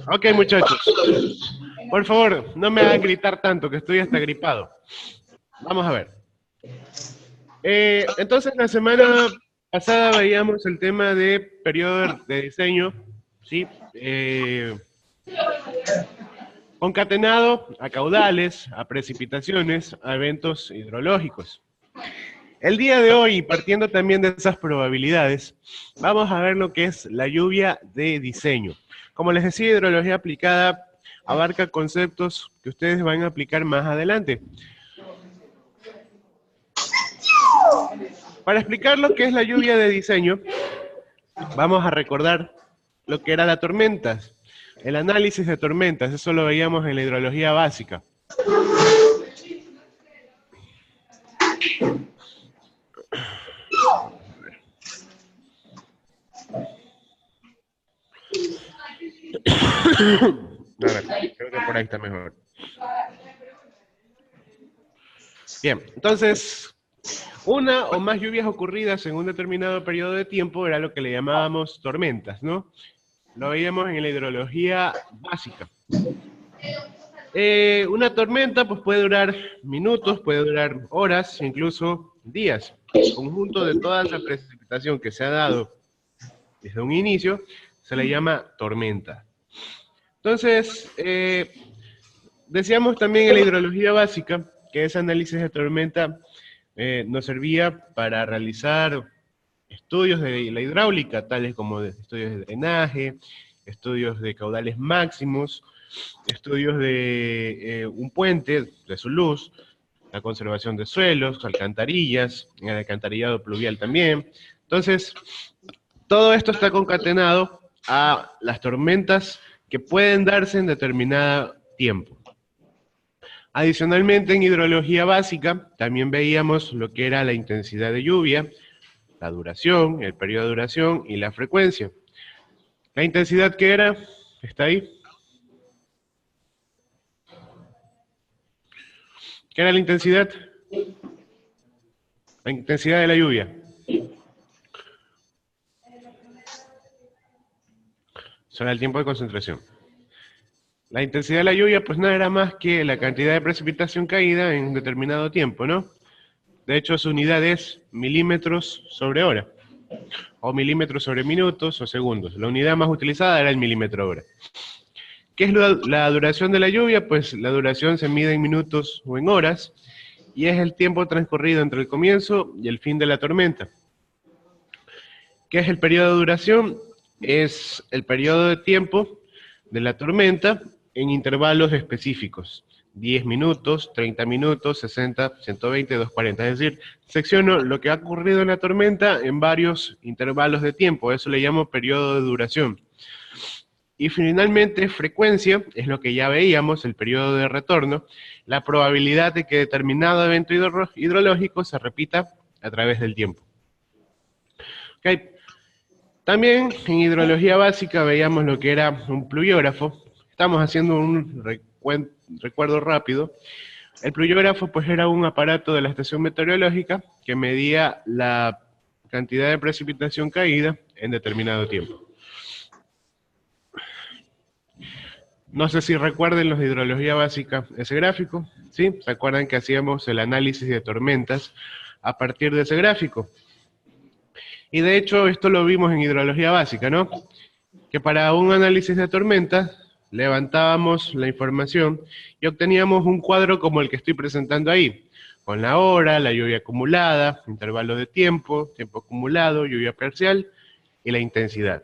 Ok, muchachos. Por favor, no me hagan gritar tanto, que estoy hasta gripado. Vamos a ver. Entonces, la semana pasada veíamos el tema de periodo de diseño, ¿sí? Concatenado a caudales, a precipitaciones, a eventos hidrológicos. El día de hoy, partiendo también de esas probabilidades, vamos a ver lo que es la lluvia de diseño. Como les decía, hidrología aplicada abarca conceptos que ustedes van a aplicar más adelante. Para explicar lo que es la lluvia de diseño, vamos a recordar lo que era la tormenta, el análisis de tormentas, eso lo veíamos en la hidrología básica. A ver, creo que por ahí está mejor. Bien, entonces, una o más lluvias ocurridas en un determinado periodo de tiempo era lo que le llamábamos tormentas, ¿no? Lo veíamos en la hidrología básica. Una tormenta pues, puede durar minutos, puede durar horas, incluso días. El conjunto de toda esa precipitación que se ha dado desde un inicio se le llama tormenta. Entonces, decíamos también en la hidrología básica que ese análisis de tormenta nos servía para realizar estudios de la hidráulica, tales como estudios de drenaje, estudios de caudales máximos, estudios de un puente, de su luz, la conservación de suelos, alcantarillas, el alcantarillado pluvial también. Entonces, todo esto está concatenado a las tormentas que pueden darse en determinado tiempo. Adicionalmente, en hidrología básica, también veíamos lo que era la intensidad de lluvia, la duración, el periodo de duración y la frecuencia. La intensidad, ¿qué era? ¿Está ahí? ¿Qué era la intensidad? La intensidad de la lluvia. Sobre el tiempo de concentración. La intensidad de la lluvia, pues no era más que la cantidad de precipitación caída en un determinado tiempo, ¿no? De hecho, su unidad es milímetros sobre hora, o milímetros sobre minutos o segundos. La unidad más utilizada era el milímetro hora. ¿Qué es la duración de la lluvia? Pues la duración se mide en minutos o en horas, y es el tiempo transcurrido entre el comienzo y el fin de la tormenta. ¿Qué es el periodo de duración? Es el periodo de tiempo de la tormenta en intervalos específicos. 10 minutos, 30 minutos, 60, 120, 240. Es decir, secciono lo que ha ocurrido en la tormenta en varios intervalos de tiempo. Eso le llamo periodo de duración. Y finalmente, frecuencia, es lo que ya veíamos, el periodo de retorno, la probabilidad de que determinado evento hidrológico se repita a través del tiempo. Okay. También en hidrología básica veíamos lo que era un pluviógrafo. Estamos haciendo un recuerdo rápido. El pluviógrafo pues era un aparato de la estación meteorológica que medía la cantidad de precipitación caída en determinado tiempo. No sé si recuerden los de hidrología básica ese gráfico, ¿sí? ¿Se acuerdan que hacíamos el análisis de tormentas a partir de ese gráfico? Y de hecho esto lo vimos en hidrología básica, ¿no? Que para un análisis de tormentas levantábamos la información y obteníamos un cuadro como el que estoy presentando ahí, con la hora, la lluvia acumulada, intervalo de tiempo, tiempo acumulado, lluvia parcial y la intensidad.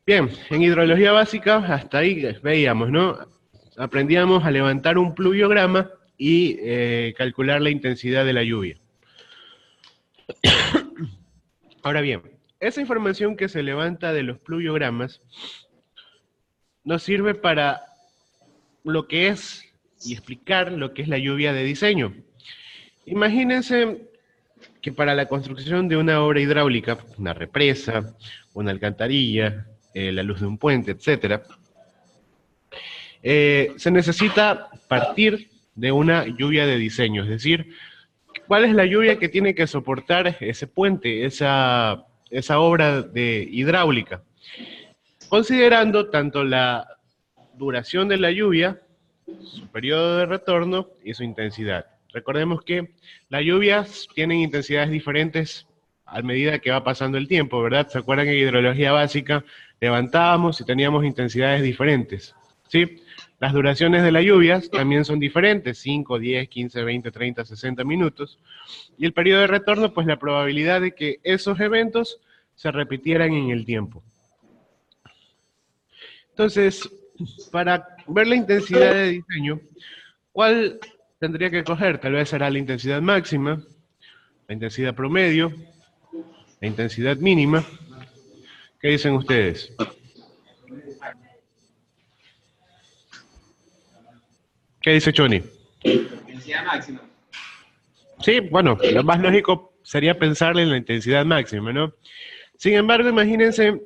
Bien, en hidrología básica hasta ahí veíamos, ¿no? Aprendíamos a levantar un pluviograma y calcular la intensidad de la lluvia. Ahora bien, esa información que se levanta de los pluviogramas nos sirve para lo que es y explicar lo que es la lluvia de diseño. Imagínense que para la construcción de una obra hidráulica, una represa, una alcantarilla, la luz de un puente, etc., se necesita partir de una lluvia de diseño, es decir, ¿Cuál es la lluvia que tiene que soportar ese puente, esa obra de hidráulica? Considerando tanto la duración de la lluvia, su periodo de retorno y su intensidad. Recordemos que las lluvias tienen intensidades diferentes a medida que va pasando el tiempo, ¿verdad? ¿Se acuerdan que en hidrología básica levantábamos y teníamos intensidades diferentes? ¿Sí? Las duraciones de las lluvias también son diferentes, 5, 10, 15, 20, 30, 60 minutos. Y el periodo de retorno, pues la probabilidad de que esos eventos se repitieran en el tiempo. Entonces, para ver la intensidad de diseño, ¿cuál tendría que coger? Tal vez será la intensidad máxima, la intensidad promedio, la intensidad mínima. ¿Qué dicen ustedes? ¿Qué dice Choni? Intensidad máxima. Sí, bueno, lo más lógico sería pensarle en la intensidad máxima, ¿no? Sin embargo, imagínense,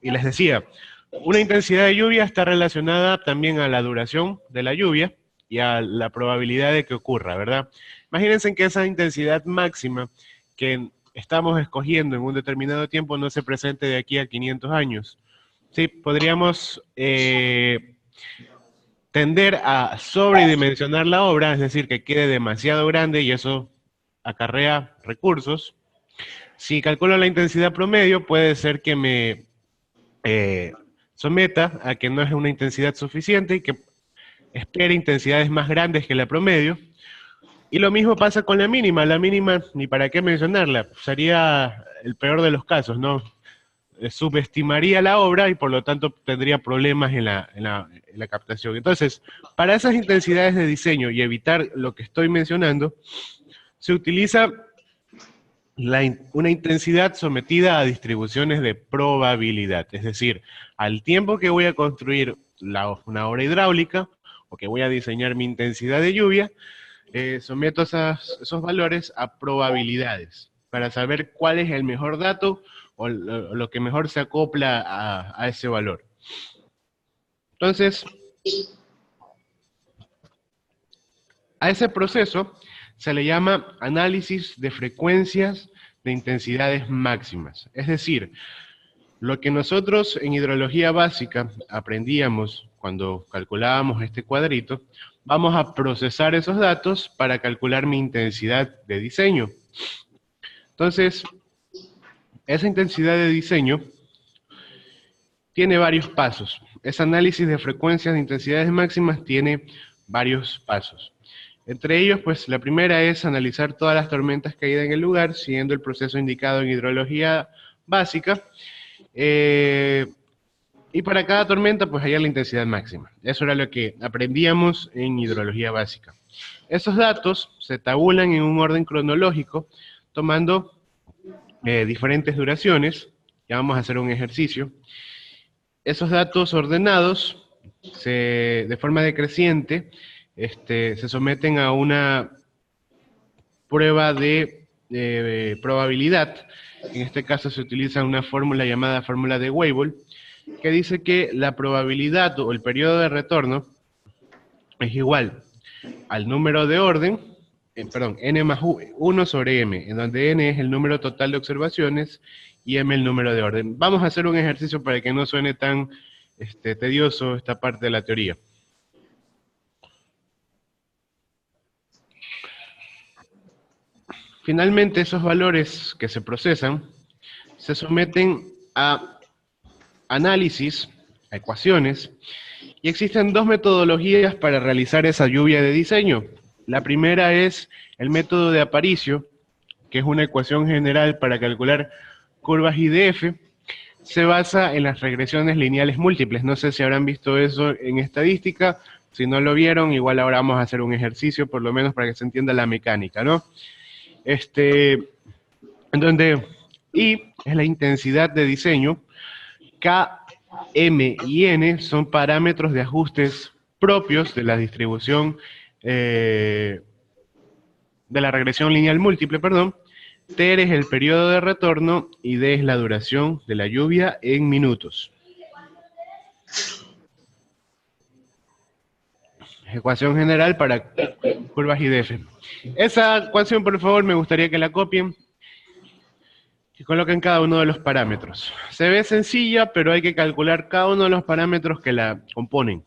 y les decía, una intensidad de lluvia está relacionada también a la duración de la lluvia y a la probabilidad de que ocurra, ¿verdad? Imagínense que esa intensidad máxima que estamos escogiendo en un determinado tiempo no se presente de aquí a 500 años. Sí, podríamos tender a sobredimensionar la obra, es decir, que quede demasiado grande y eso acarrea recursos. Si calculo la intensidad promedio, puede ser que me someta a que no es una intensidad suficiente y que espere intensidades más grandes que la promedio. Y lo mismo pasa con la mínima. La mínima, ni para qué mencionarla, sería el peor de los casos, ¿no? Subestimaría la obra y por lo tanto tendría problemas en la captación. Entonces, para esas intensidades de diseño y evitar lo que estoy mencionando, se utiliza una intensidad sometida a distribuciones de probabilidad, es decir, al tiempo que voy a construir una obra hidráulica o que voy a diseñar mi intensidad de lluvia, someto esos valores a probabilidades para saber cuál es el mejor dato o lo que mejor se acopla a ese valor. Entonces, a ese proceso se le llama análisis de frecuencias de intensidades máximas. Es decir, lo que nosotros en hidrología básica aprendíamos cuando calculábamos este cuadrito, vamos a procesar esos datos para calcular mi intensidad de diseño. Entonces, esa intensidad de diseño tiene varios pasos. Ese análisis de frecuencias de intensidades máximas tiene varios pasos. Entre ellos, pues la primera es analizar todas las tormentas caídas en el lugar, siguiendo el proceso indicado en hidrología básica. Y para cada tormenta, pues hallar la intensidad máxima. Eso era lo que aprendíamos en hidrología básica. Esos datos se tabulan en un orden cronológico, tomando diferentes duraciones. Ya vamos a hacer un ejercicio. Esos datos ordenados, de forma decreciente, se someten a una prueba de probabilidad. En este caso se utiliza una fórmula llamada fórmula de Weibull, que dice que la probabilidad o el periodo de retorno es igual al número de orden, n más 1 sobre m, en donde n es el número total de observaciones y m el número de orden. Vamos a hacer un ejercicio para que no suene tan tedioso esta parte de la teoría. Finalmente, esos valores que se procesan se someten a análisis, a ecuaciones, y existen dos metodologías para realizar esa lluvia de diseño. La primera es el método de Aparicio, que es una ecuación general para calcular curvas IDF. Se basa en las regresiones lineales múltiples. No sé si habrán visto eso en estadística. Si no lo vieron, igual ahora vamos a hacer un ejercicio, por lo menos para que se entienda la mecánica, ¿no? En donde I es la intensidad de diseño, K, M y N son parámetros de ajustes propios de la distribución de la regresión lineal múltiple, perdón. T es el periodo de retorno y D es la duración de la lluvia en minutos. Ecuación general para curvas IDF. Esa ecuación, por favor, me gustaría que la copien y coloquen cada uno de los parámetros. Se ve sencilla, pero hay que calcular cada uno de los parámetros que la componen.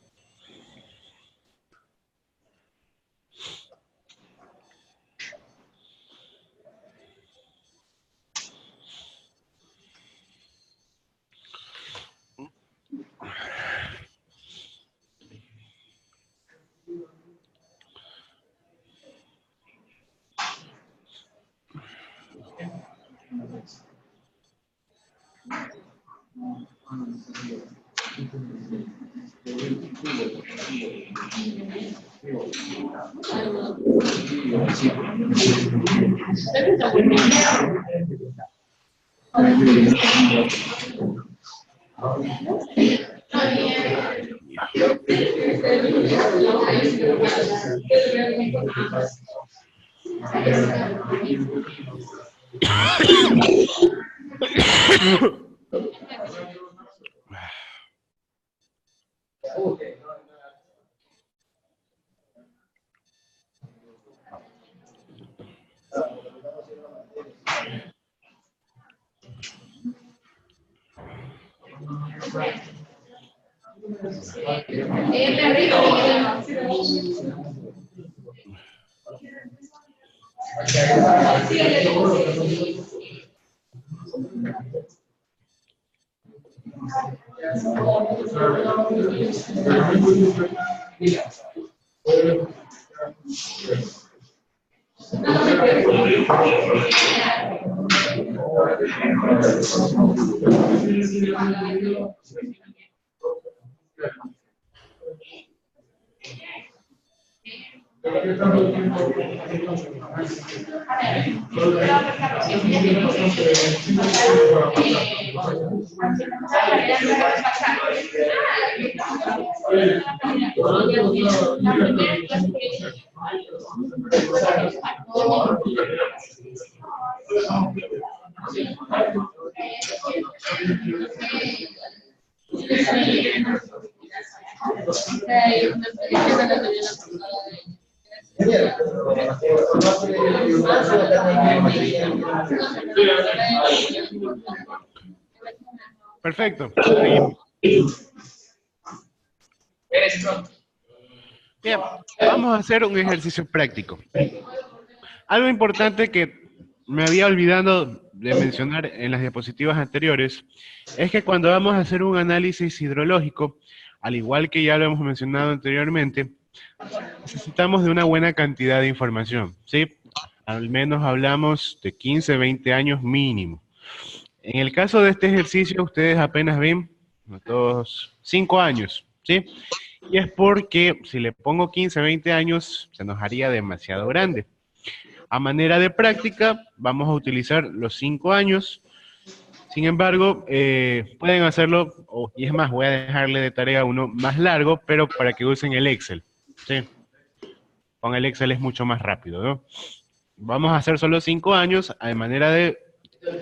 Perfecto. Seguimos. Bien, vamos a hacer un ejercicio práctico. Algo importante que me había olvidado de mencionar en las diapositivas anteriores es que cuando vamos a hacer un análisis hidrológico, al igual que ya lo hemos mencionado anteriormente, necesitamos de una buena cantidad de información, ¿sí? Al menos hablamos de 15, 20 años mínimo. En el caso de este ejercicio, ustedes apenas ven todos 5 años, ¿sí? Y es porque si le pongo 15, 20 años, se nos haría demasiado grande. A manera de práctica, vamos a utilizar los 5 años. Sin embargo, pueden hacerlo, y es más, voy a dejarle de tarea uno más largo, pero para que usen el Excel, ¿sí? Con el Excel es mucho más rápido, ¿no? Vamos a hacer solo 5 años, de manera de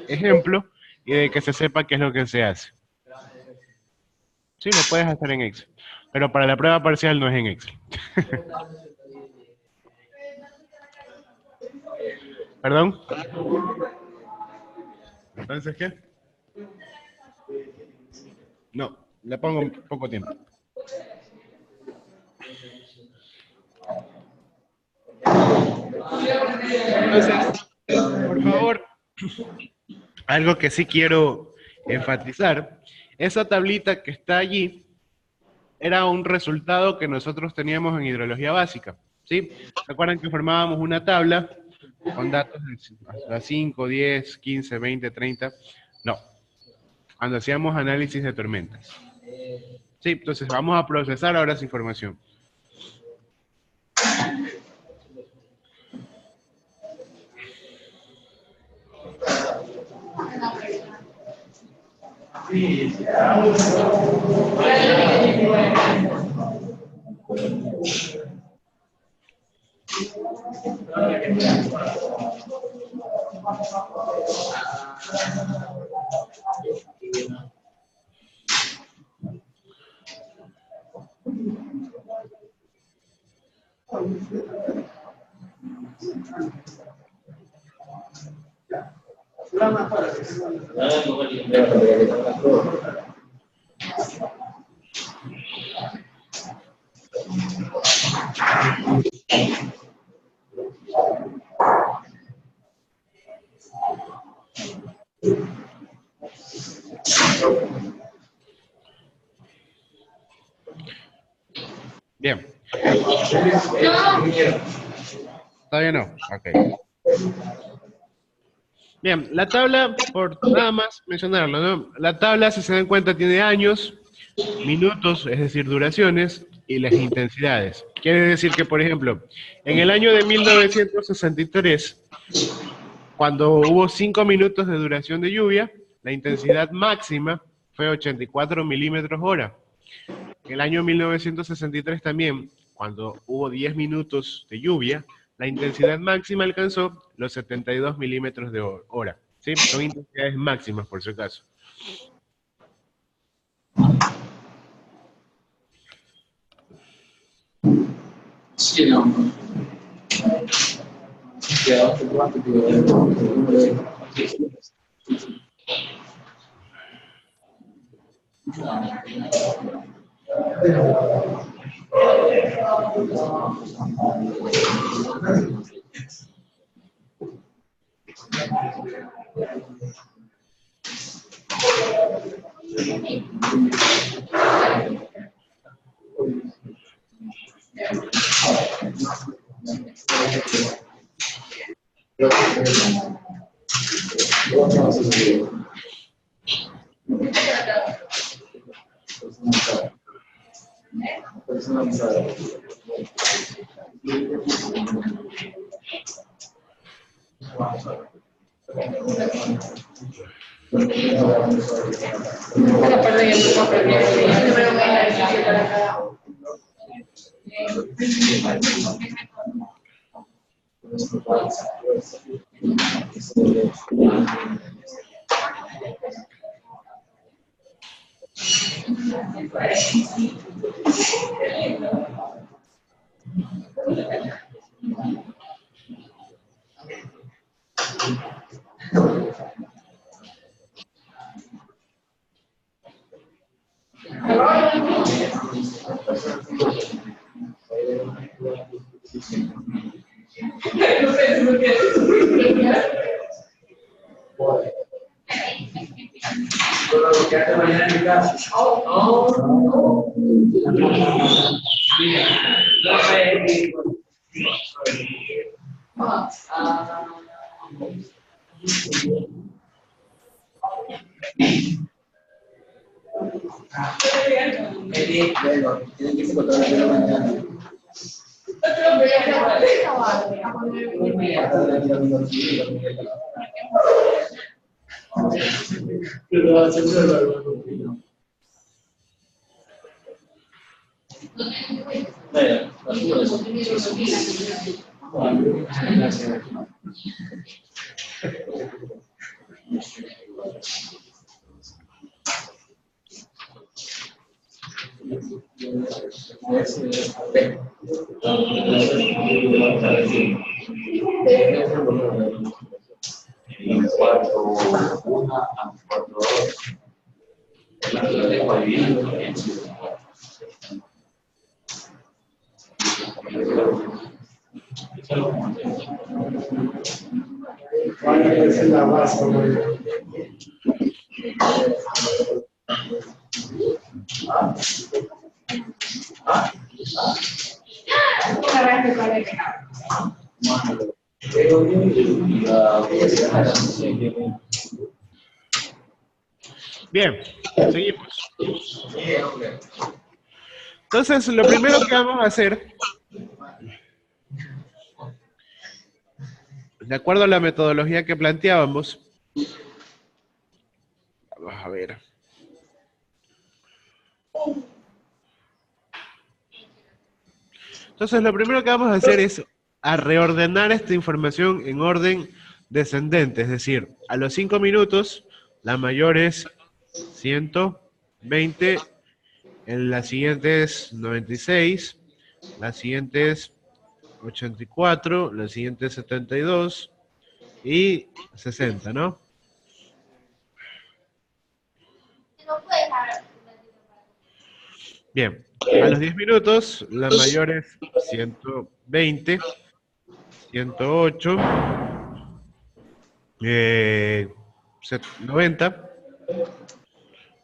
ejemplo, y de que se sepa qué es lo que se hace. Sí, lo puedes hacer en Excel, pero para la prueba parcial no es en Excel. ¿Perdón? ¿Entonces qué? No, le pongo poco tiempo. Entonces, por favor, algo que sí quiero enfatizar, esa tablita que está allí era un resultado que nosotros teníamos en hidrología básica, ¿sí? ¿Recuerdan que formábamos una tabla con datos de hasta 5, 10, 15, 20, 30? No, cuando hacíamos análisis de tormentas. Sí, entonces vamos a procesar ahora esa información. Bien. Todavía no. Ok. Bien, la tabla, por nada más mencionarlo, ¿no? La tabla, si se dan cuenta, tiene años, minutos, es decir, duraciones, y las intensidades. Quiere decir que, por ejemplo, en el año de 1963, cuando hubo 5 minutos de duración de lluvia, la intensidad máxima fue 84 milímetros hora. En el año 1963 también, cuando hubo 10 minutos de lluvia, la intensidad máxima alcanzó los 72 milímetros de hora. ¿Sí? Son intensidades máximas, por si acaso. Sí, no. Bien, seguimos. Entonces, lo primero que vamos a hacer, de acuerdo a la metodología que planteábamos, vamos a ver. Entonces, lo primero que vamos a hacer es a reordenar esta información en orden descendente, es decir, a los 5 minutos, la mayor es 120, en la siguiente es 96, la siguiente es 84, la siguiente es 72 y 60, ¿no? Bien, a los 10 minutos, la mayor es 120, 108, 90,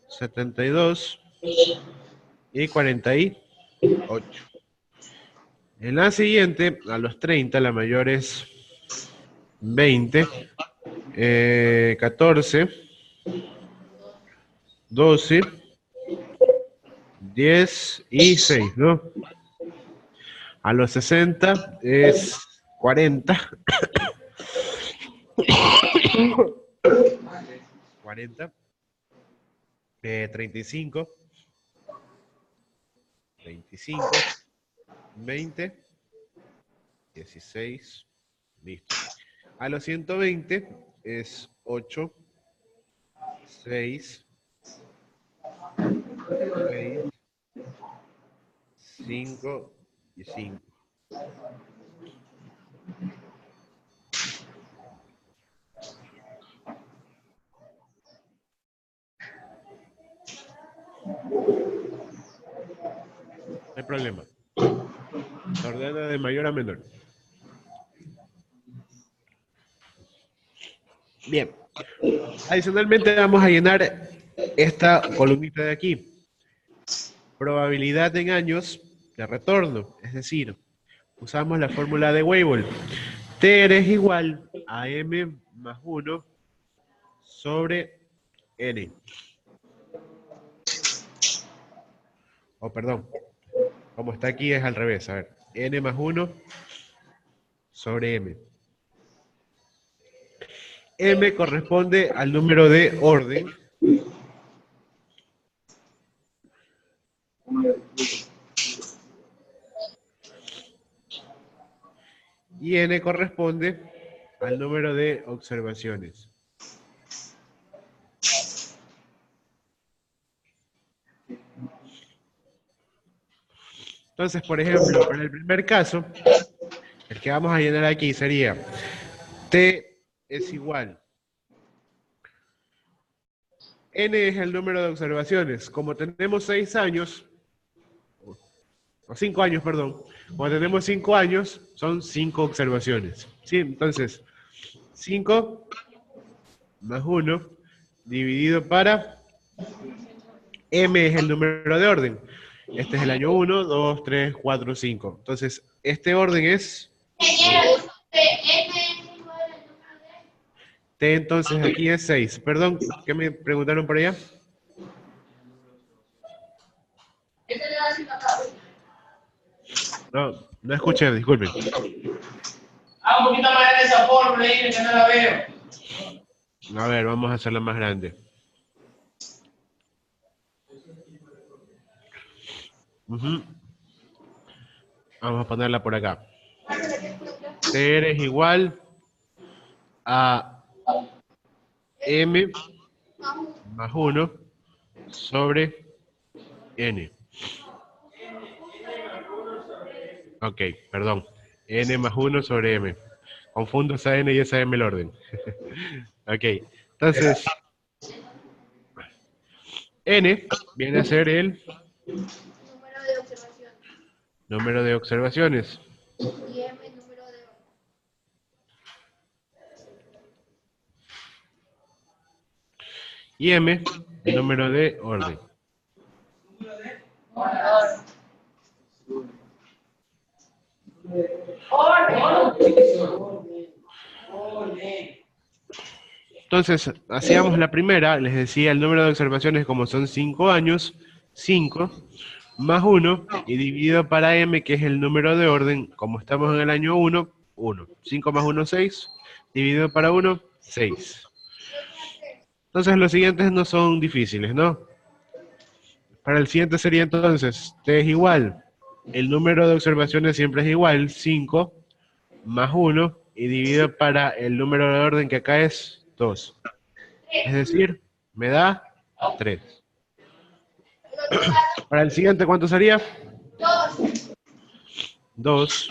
72 y 48. En la siguiente, a los 30, la mayor es 20, 14, 12, 10 y 6, ¿no? A los 60 es 40, 40, 35, 25, 20, 16, listo. A los 120 es 8, 6, 6, 5 y 5. No hay problema. Se ordena de mayor a menor. Bien. Adicionalmente vamos a llenar esta columnita de aquí. Probabilidad en años de retorno. Es decir, usamos la fórmula de Weibull. T es igual a M más 1 sobre N. Oh, perdón. Como está aquí es al revés. A ver. N más 1 sobre M. M corresponde al número de orden. Y N corresponde al número de observaciones. Entonces, por ejemplo, para el primer caso, el que vamos a llenar aquí sería T es igual. N es el número de observaciones. Como tenemos 6 años, o 5 años, perdón. Como tenemos 5 años, son 5 observaciones. ¿Sí? Entonces, 5 más 1 dividido para M es el número de orden. Este es el año 1, 2, 3, 4, 5. Entonces, este orden es T, entonces aquí es 6. Perdón, ¿qué me preguntaron por allá? No, no escuché, disculpen. Un poquito más grande esa fórmula ahí, que no la veo. A ver, vamos a hacerla más grande. Vamos a ponerla por acá. T es igual a M más 1 sobre N. Ok, perdón. N más 1 sobre M. Confundo esa N y esa M el orden. Ok, entonces N viene a ser el número de observaciones. Y M número de orden. Y M el número de orden. Entonces, hacíamos la primera, les decía el número de observaciones como son 5 años, 5 más 1 y dividido para M, que es el número de orden, como estamos en el año 1, 1. 5 más 1, 6, dividido para 1, 6. Entonces los siguientes no son difíciles, ¿no? Para el siguiente sería entonces, T es igual, el número de observaciones siempre es igual, 5 más 1 y dividido para el número de orden que acá es 2. Es decir, me da 3. Para el siguiente, ¿cuánto sería? 2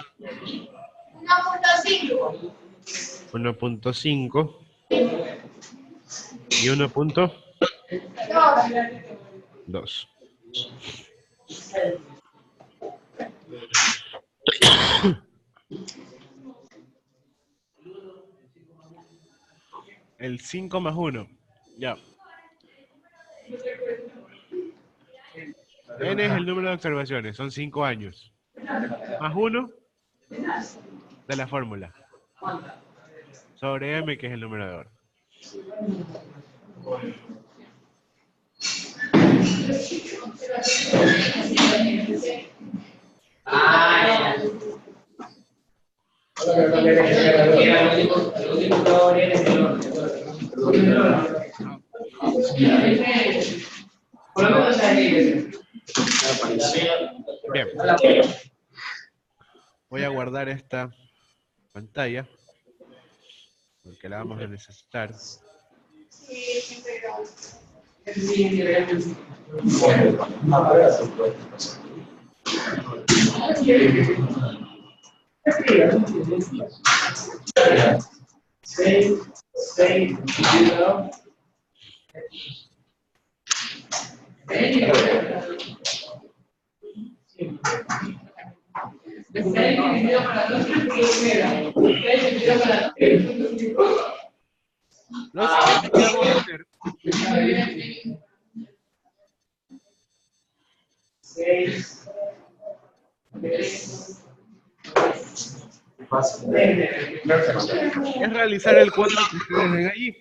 1.5. 1.5 y 1.2. El 5 más 1. Ya. N es el número de observaciones, son 5 años. Más 1 de la fórmula. Sobre M, que es el número de orden. Bien. Voy a guardar esta pantalla porque la vamos a necesitar. Lo siguiente que vamos a hacer es realizar el cuadro que ustedes ven allí.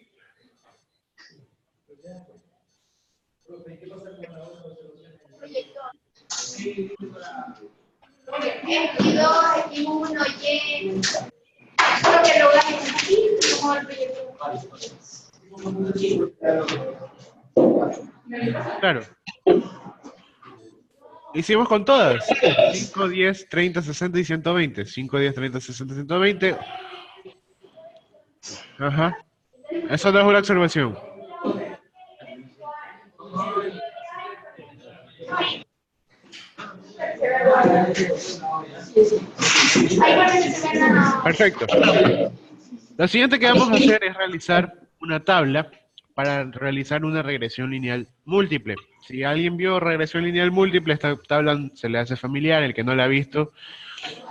X2, X1, Y. Solo que lo hagas aquí, como el proyecto. Claro. Hicimos con todas. 5, 10, 30, 60 y 120. 5, 10, 30, 60, 120. Ajá. Eso no es una observación. Perfecto. Lo siguiente que vamos a hacer es realizar una tabla para realizar una regresión lineal múltiple. Si alguien vio regresión lineal múltiple, esta tabla se le hace familiar. El que no la ha visto,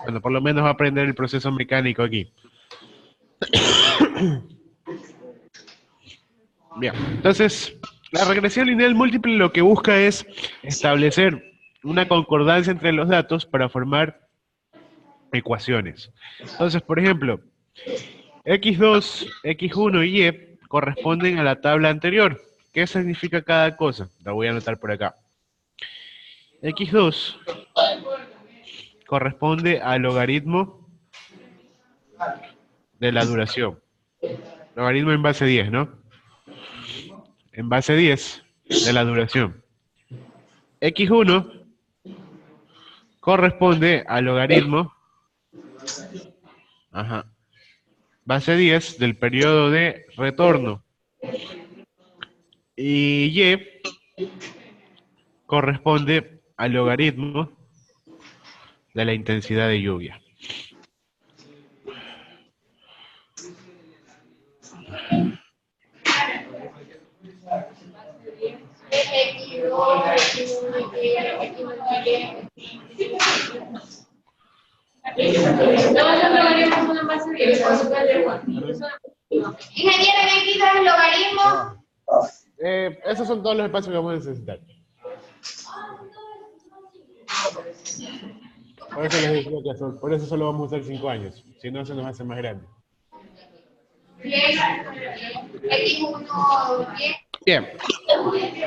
bueno, por lo menos va a aprender el proceso mecánico aquí. Bien, entonces, la regresión lineal múltiple lo que busca es establecer una concordancia entre los datos para formar ecuaciones. Entonces, por ejemplo, X2, X1 y Y corresponden a la tabla anterior. ¿Qué significa cada cosa? La voy a anotar por acá. X2 corresponde al logaritmo de la duración. Logaritmo en base 10, ¿no? En base 10 de la duración. X1 corresponde al logaritmo, base 10 del periodo de retorno. Y Y corresponde al logaritmo de la intensidad de lluvia. Ingeniero, ¿me quitas el logaritmo? Esos son todos los espacios que vamos a necesitar. Por eso les decía que por eso solo vamos a usar 5 años. Si no, se nos hace más grande. Bien.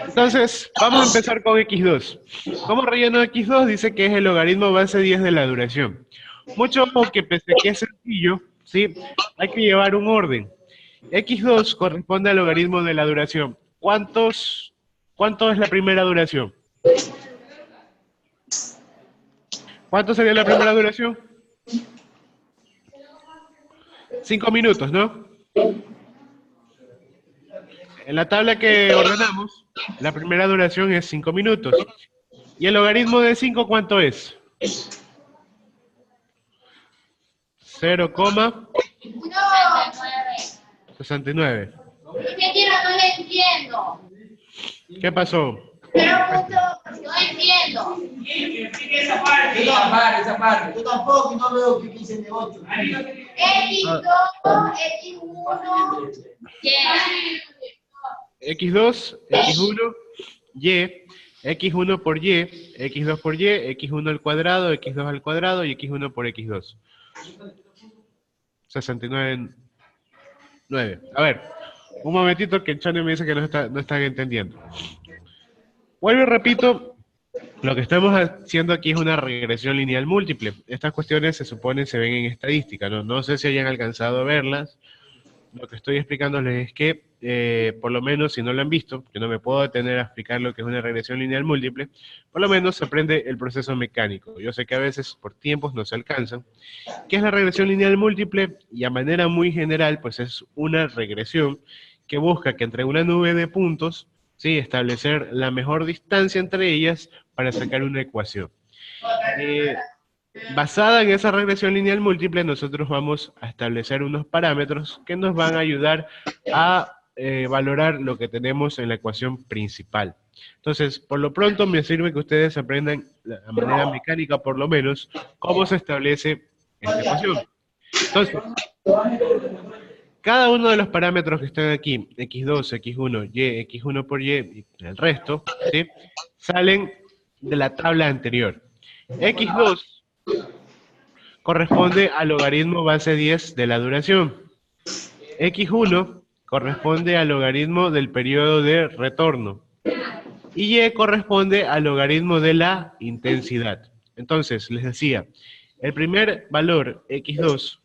Entonces, vamos a empezar con X2. ¿Cómo relleno X2? Dice que es el logaritmo base 10 de la duración. Mucho ojo que pese a que es sencillo, ¿sí? Hay que llevar un orden. X2 corresponde al logaritmo de la duración. ¿Cuánto es la primera duración? ¿Cuánto sería la primera duración? 5 minutos, ¿no? En la tabla que ordenamos, la primera duración es 5 minutos. ¿Y el logaritmo de 5 cuánto es? 0,69. Ingeniero, no le entiendo. ¿Qué pasó? Pero punto, no entiendo. Explique esa parte. Esa parte. Yo tampoco no veo que quise de 8. X2, X1, X2, X1, Y, X1 por Y, X2 por Y, X1 al cuadrado, X2 al cuadrado y X1 por X2. 69,9. A ver, un momentito que Chane me dice que no está entendiendo. Vuelvo y repito, lo que estamos haciendo aquí es una regresión lineal múltiple. Estas cuestiones se supone se ven en estadística, ¿no? No sé si hayan alcanzado a verlas. Lo que estoy explicándoles es que, por lo menos si no lo han visto, que no me puedo detener a explicar lo que es una regresión lineal múltiple, por lo menos se aprende el proceso mecánico. Yo sé que a veces por tiempos no se alcanzan. ¿Qué es la regresión lineal múltiple? Y a manera muy general, pues es una regresión que busca que entre una nube de puntos, ¿sí?, establecer la mejor distancia entre ellas para sacar una ecuación. Basada en esa regresión lineal múltiple, nosotros vamos a establecer unos parámetros que nos van a ayudar a valorar lo que tenemos en la ecuación principal. Entonces, por lo pronto me sirve que ustedes aprendan de manera mecánica, por lo menos, cómo se establece esta ecuación. Entonces, cada uno de los parámetros que están aquí, X2, X1, Y, X1 por Y, y el resto, ¿sí?, salen de la tabla anterior. X2 corresponde al logaritmo base 10 de la duración. X1 corresponde al logaritmo del periodo de retorno. Y Y corresponde al logaritmo de la intensidad. Entonces, les decía, el primer valor, X2,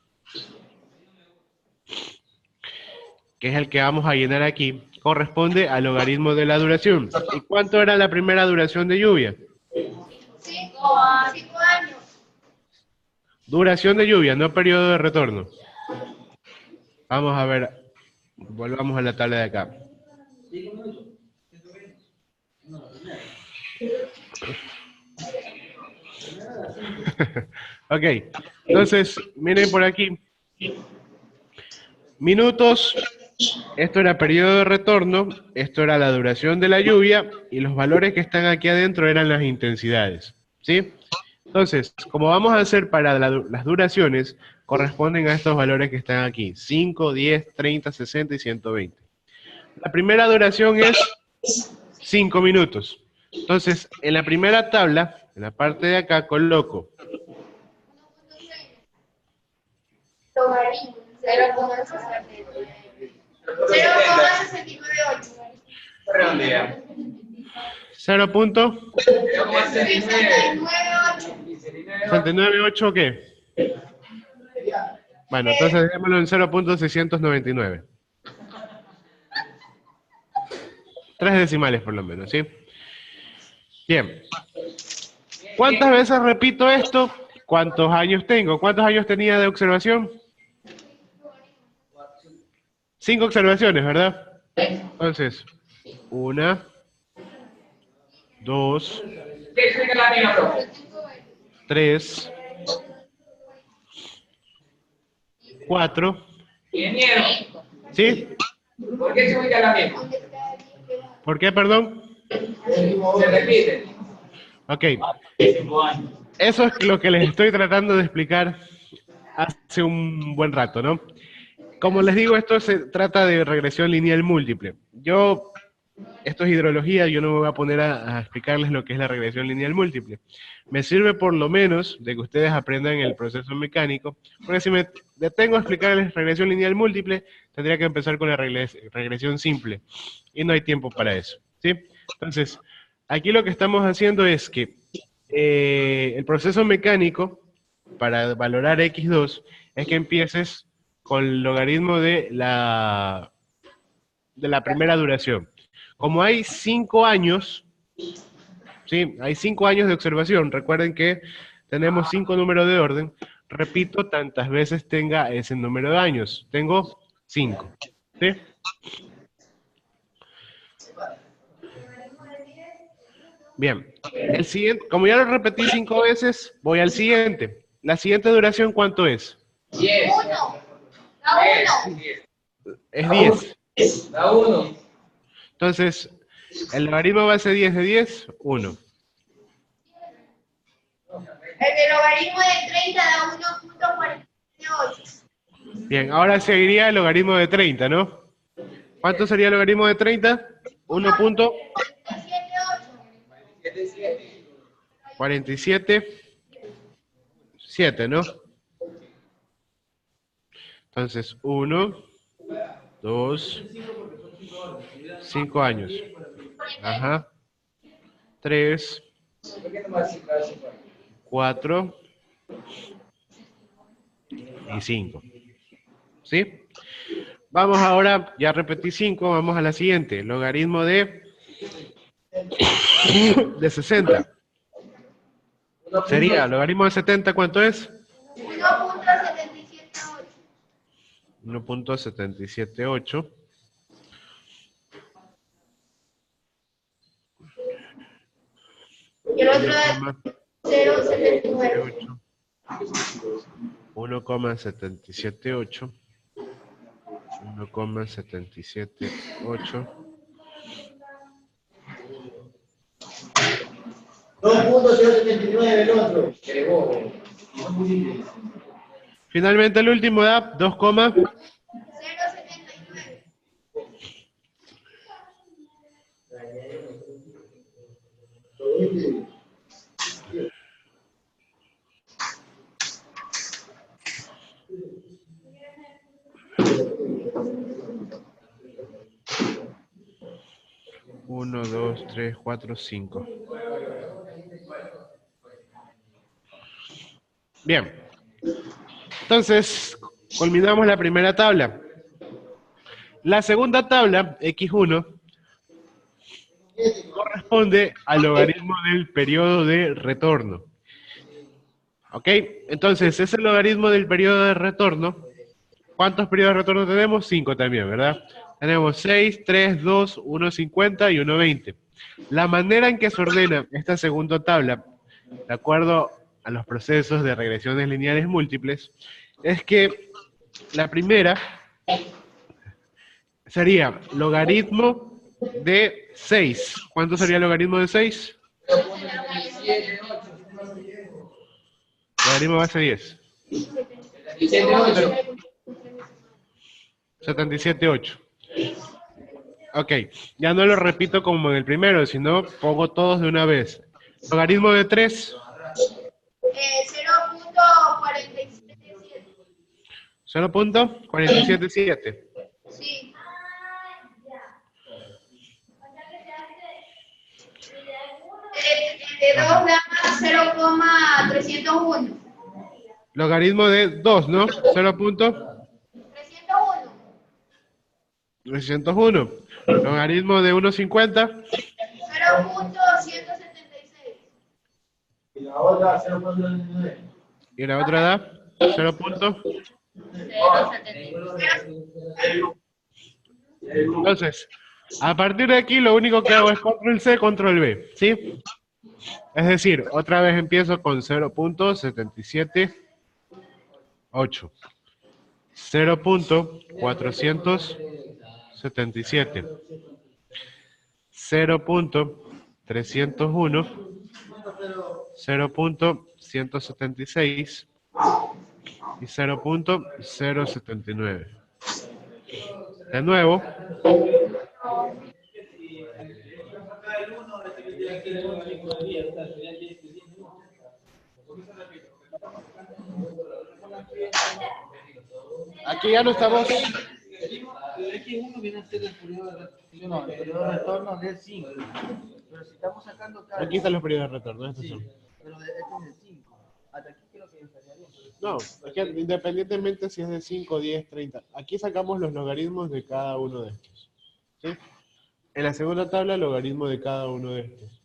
que es el que vamos a llenar aquí, corresponde al logaritmo de la duración. ¿Y cuánto era la primera duración de lluvia? 5 años. Duración de lluvia, no periodo de retorno. Vamos a ver, volvamos a la tabla de acá. Ok, entonces, miren por aquí. Minutos, esto era periodo de retorno, esto era la duración de la lluvia, y los valores que están aquí adentro eran las intensidades, ¿sí? Entonces, como vamos a hacer para las duraciones, corresponden a estos valores que están aquí, 5, 10, 30, 60 y 120. La primera duración es 5 minutos. Entonces, en la primera tabla, en la parte de acá, coloco Logaritmo, 0,698. 0.698, ¿qué? Bueno, entonces dejémoslo en 0.699. 3 decimales por lo menos, ¿sí? Bien. ¿Cuántas veces repito esto? ¿Cuántos años tengo? ¿Cuántos años tenía de observación? 5 observaciones, ¿verdad? Entonces, 1, 2, 3, 4. Ingeniero, ¿Sí? ¿por qué se ubica la misma? ¿Por qué, perdón? Se repite. Ok. Eso es lo que les estoy tratando de explicar hace un buen rato, ¿no? Como les digo, esto se trata de regresión lineal múltiple. Esto es hidrología, yo no me voy a poner a explicarles lo que es la regresión lineal múltiple. Me sirve por lo menos de que ustedes aprendan el proceso mecánico, porque si me detengo a explicarles regresión lineal múltiple, tendría que empezar con la regresión simple, y no hay tiempo para eso, ¿sí? Entonces, aquí lo que estamos haciendo es que el proceso mecánico, para valorar X2, es que empieces con el logaritmo de la primera duración. Como hay 5 años, ¿sí? Hay 5 años de observación. Recuerden que tenemos 5 números de orden. Repito, tantas veces tenga ese número de años. Tengo 5. ¿Sí? Bien. El siguiente, como ya lo repetí 5 veces, voy al siguiente. ¿La siguiente duración cuánto es? 10. 1. Da 1. 10. Es 10. Da 1. Entonces, el logaritmo base 10 de 10, 1. El logaritmo de 30 da 1.48. Bien, ahora seguiría el logaritmo de 30, ¿no? ¿Cuánto sería el logaritmo de 30? 1.47, 7, ¿no? Entonces, 1, 2, 5 años. Ajá. 3, 4 y 5. ¿Sí? Vamos ahora, ya repetí 5, vamos a la siguiente. Logaritmo de 60. Sería, logaritmo de 70, ¿cuánto es? 1.778. 1.778. Y el otro da 0.79. 1,778. 1,778. 2.079 el otro. Finalmente el último da 2, 0.79. 1, 2, 3, 4, 5. Bien. Entonces, culminamos la primera tabla. La segunda tabla, x1, corresponde al logaritmo del periodo de retorno. ¿Ok? Entonces, ese logaritmo del periodo de retorno, ¿cuántos periodos de retorno tenemos? 5 también, ¿verdad? Tenemos 6, 3, 2, 1,50 y 1,20. La manera en que se ordena esta segunda tabla, de acuerdo a los procesos de regresiones lineales múltiples, es que la primera sería logaritmo de 6. ¿Cuánto sería el logaritmo de 6? Logaritmo base 10. 77,8. Ok, ya no lo repito como en el primero, sino pongo todos de una vez. Logaritmo de 3. 0.477. 0.477. Sí. De 2 da 0.301. Logaritmo de 2, ¿no? 301. 0.301. Logaritmo de 1,50. 0.176. Y la otra 0.99. Y la otra da 0.0. Entonces, a partir de aquí lo único que hago es control C, control V, ¿sí? Es decir, otra vez empiezo con 0.778. 0.477. 0.301. 0.176 y 0.079. De nuevo. Aquí ya no estamos. X1 viene a ser el periodo de retorno del 5. Pero si estamos sacando cada. Aquí están los periodos de retorno. Estos son. Pero este es el 5. Hasta aquí creo que estaría bien. No, es que independientemente si es de 5, 10, 30, aquí sacamos los logaritmos de cada uno de estos. ¿Sí? En la segunda tabla, el logaritmo de cada uno de estos.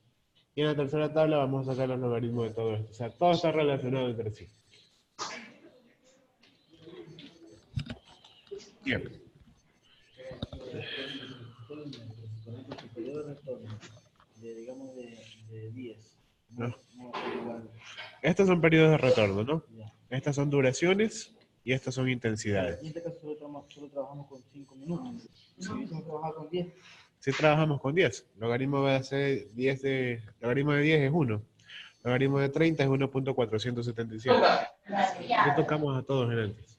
Y en la tercera tabla vamos a sacar los logaritmos de todo esto. O sea, todo está relacionado entre sí. Bien. Digamos de 10. No. Estos son periodos de retorno, ¿no? Estas son duraciones y estas son intensidades. En este caso solo trabajamos con 5 minutos. Si hubiésemos trabajado con 10. Si trabajamos con 10, logaritmo va a ser 10 de, logaritmo de 10 es 1. Logaritmo de 30 es 1.477. Ya tocamos a todos en antes.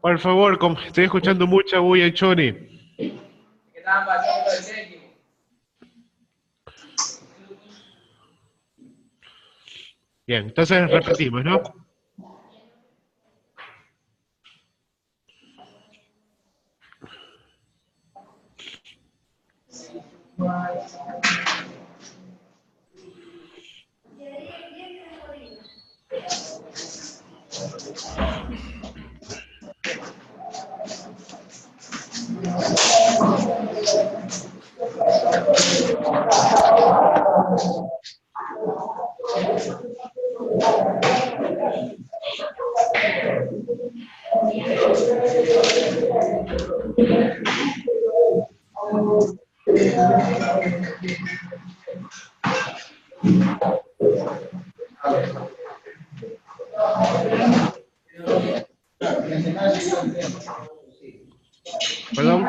Por favor, estoy escuchando mucha bulla, Choni. Que estaban pasando el séptimo. Bien, entonces repetimos, ¿no? Perdón.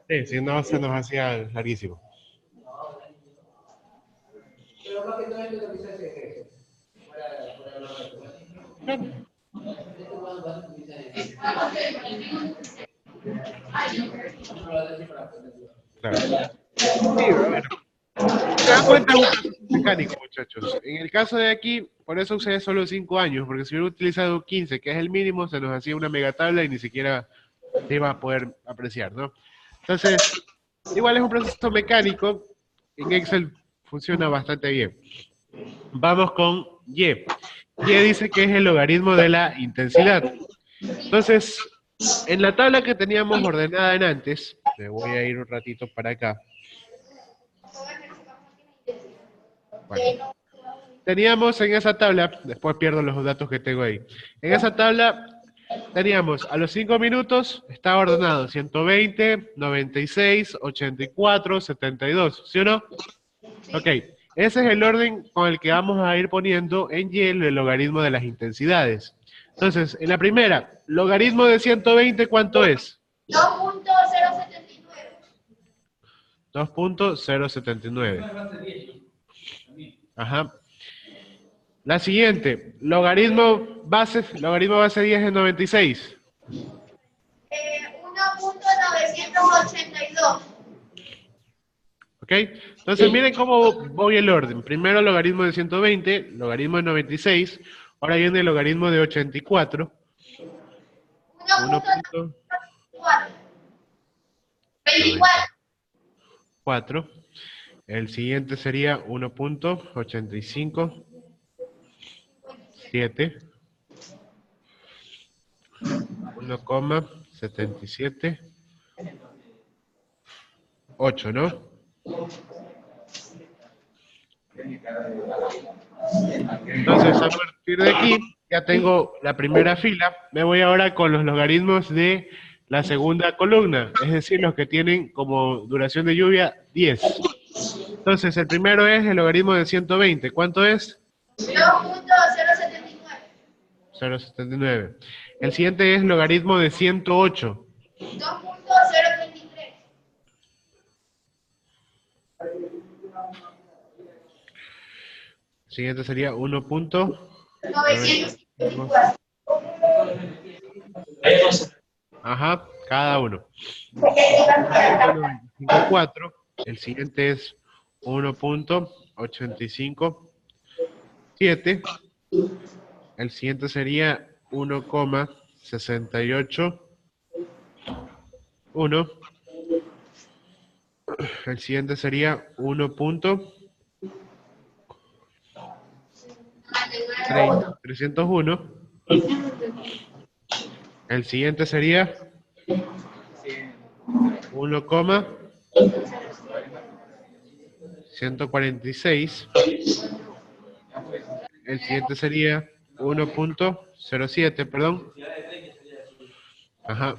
Sí, si no se nos hacía larguísimo. Pero más que todo es lo que se hace. Claro. Sí, a ver. Se dan cuenta un caso mecánico, muchachos. En el caso de aquí, por eso usé solo 5 años, porque si hubiera utilizado 15, que es el mínimo, se nos hacía una mega tabla y ni siquiera se iba a poder apreciar, ¿no? Entonces, igual es un proceso mecánico. En Excel funciona bastante bien. Vamos con Y. Y dice que es el logaritmo de la intensidad. Entonces, en la tabla que teníamos ordenada en antes, me voy a ir un ratito para acá. Bueno, teníamos en esa tabla, después pierdo los datos que tengo ahí. En esa tabla teníamos a los 5 minutos, estaba ordenado 120, 96, 84, 72, ¿sí o no? Ok, ese es el orden con el que vamos a ir poniendo en Y el logaritmo de las intensidades. Entonces, en la primera, logaritmo de 120, ¿cuánto es? 2.079. 2.079. Ajá. La siguiente, logaritmo base 10 es 96. 1.982. ¿Ok? Entonces miren cómo voy el orden. Primero logaritmo de 120, logaritmo de 96, ahora viene el logaritmo de 84. 1.24. El siguiente sería 1.857. 1,77. 8, ¿no? Entonces, a partir de aquí, ya tengo la primera fila. Me voy ahora con los logaritmos de la segunda columna, es decir, los que tienen como duración de lluvia 10. Entonces, el primero es el logaritmo de 120. ¿Cuánto es? 2.079. 0,79. El siguiente es logaritmo de 108. 2.033. El siguiente sería 954. Ajá, cada uno. 1.954. El siguiente es 1.857. El siguiente sería 1,681. El siguiente sería 1.301. El siguiente sería 1,146. El siguiente sería 1.07, perdón. Ajá.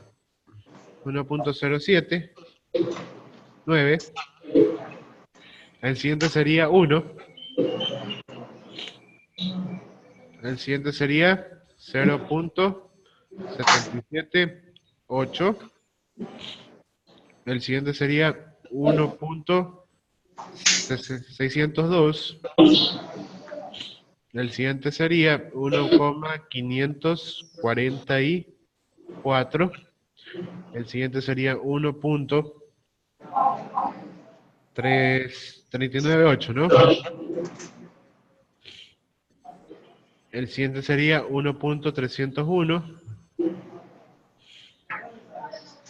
1.079. El siguiente sería 1. El siguiente sería 0.778. El siguiente sería 1.602. El siguiente sería 1.544. El siguiente sería 1.398, ¿no? El siguiente sería 1.301.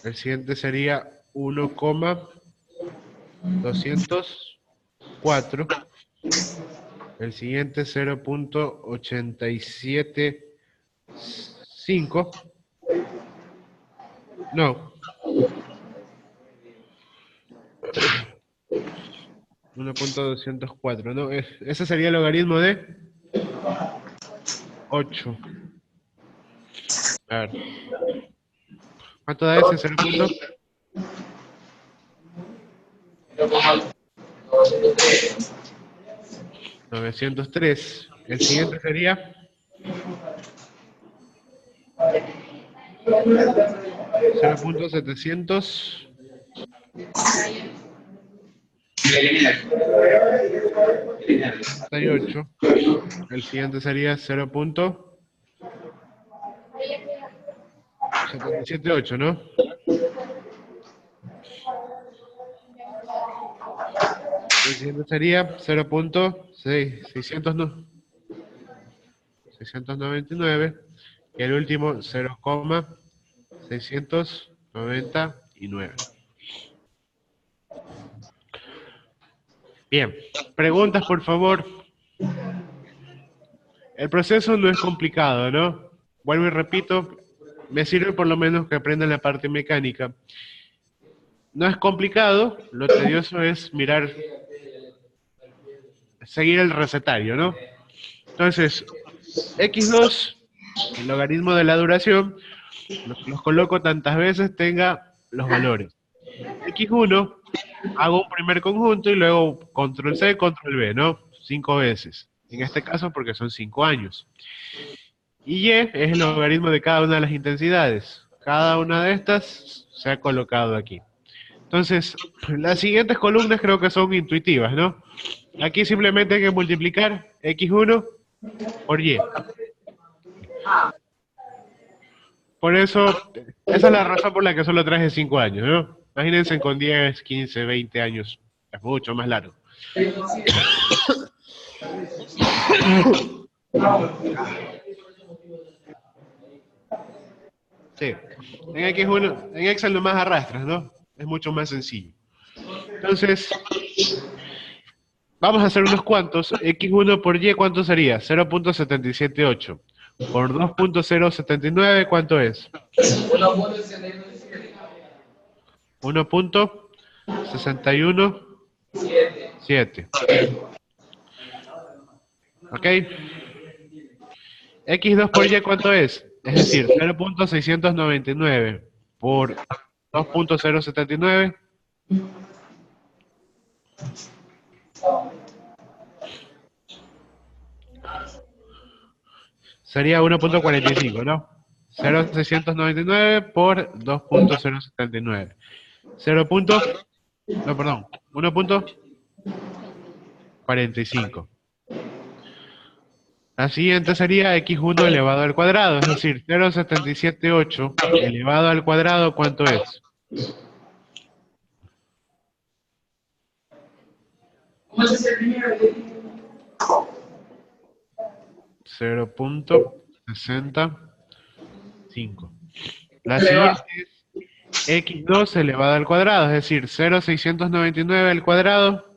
El siguiente sería 1.204. El siguiente 0.875. No. 1.204, ¿no? Ese sería el logaritmo de 8. A ver. ¿Cuánto da ese? 0.903. El siguiente sería 0.768. El siguiente sería 0.778, ¿no? El siguiente sería 0.699. Y el último 0.699. Bien, preguntas por favor. El proceso no es complicado, ¿no? Vuelvo y repito, me sirve por lo menos que aprendan la parte mecánica. No es complicado, lo tedioso es mirar, seguir el recetario, ¿no? Entonces, x2, el logaritmo de la duración, los coloco tantas veces tenga los valores. x1, hago un primer conjunto y luego control C, control V, ¿no? 5 veces. En este caso porque son 5 años. Y es el logaritmo de cada una de las intensidades. Cada una de estas se ha colocado aquí. Entonces, las siguientes columnas creo que son intuitivas, ¿no? Aquí simplemente hay que multiplicar x1 por y. Por eso, esa es la razón por la que solo traje 5 años, ¿no? Imagínense con 10, 15, 20 años. Es mucho más largo. Sí. En X1, en Excel nomás arrastras, ¿no? Es mucho más sencillo. Entonces, vamos a hacer unos cuantos. X1 por Y, ¿cuánto sería? 0.778. Por 2.079, ¿cuánto es? 1.617. ¿Ok? X2 por Y, ¿cuánto es? Es decir, 0.699 por 2.079. Sería 1.45, ¿no? 0.699 por 2.079. 0. No, perdón. 1.45. La siguiente sería x1 elevado al cuadrado, es decir, 0.778 elevado al cuadrado, ¿cuánto es? 0.65. La siguiente es x2 elevado al cuadrado, es decir, 0.699 al cuadrado,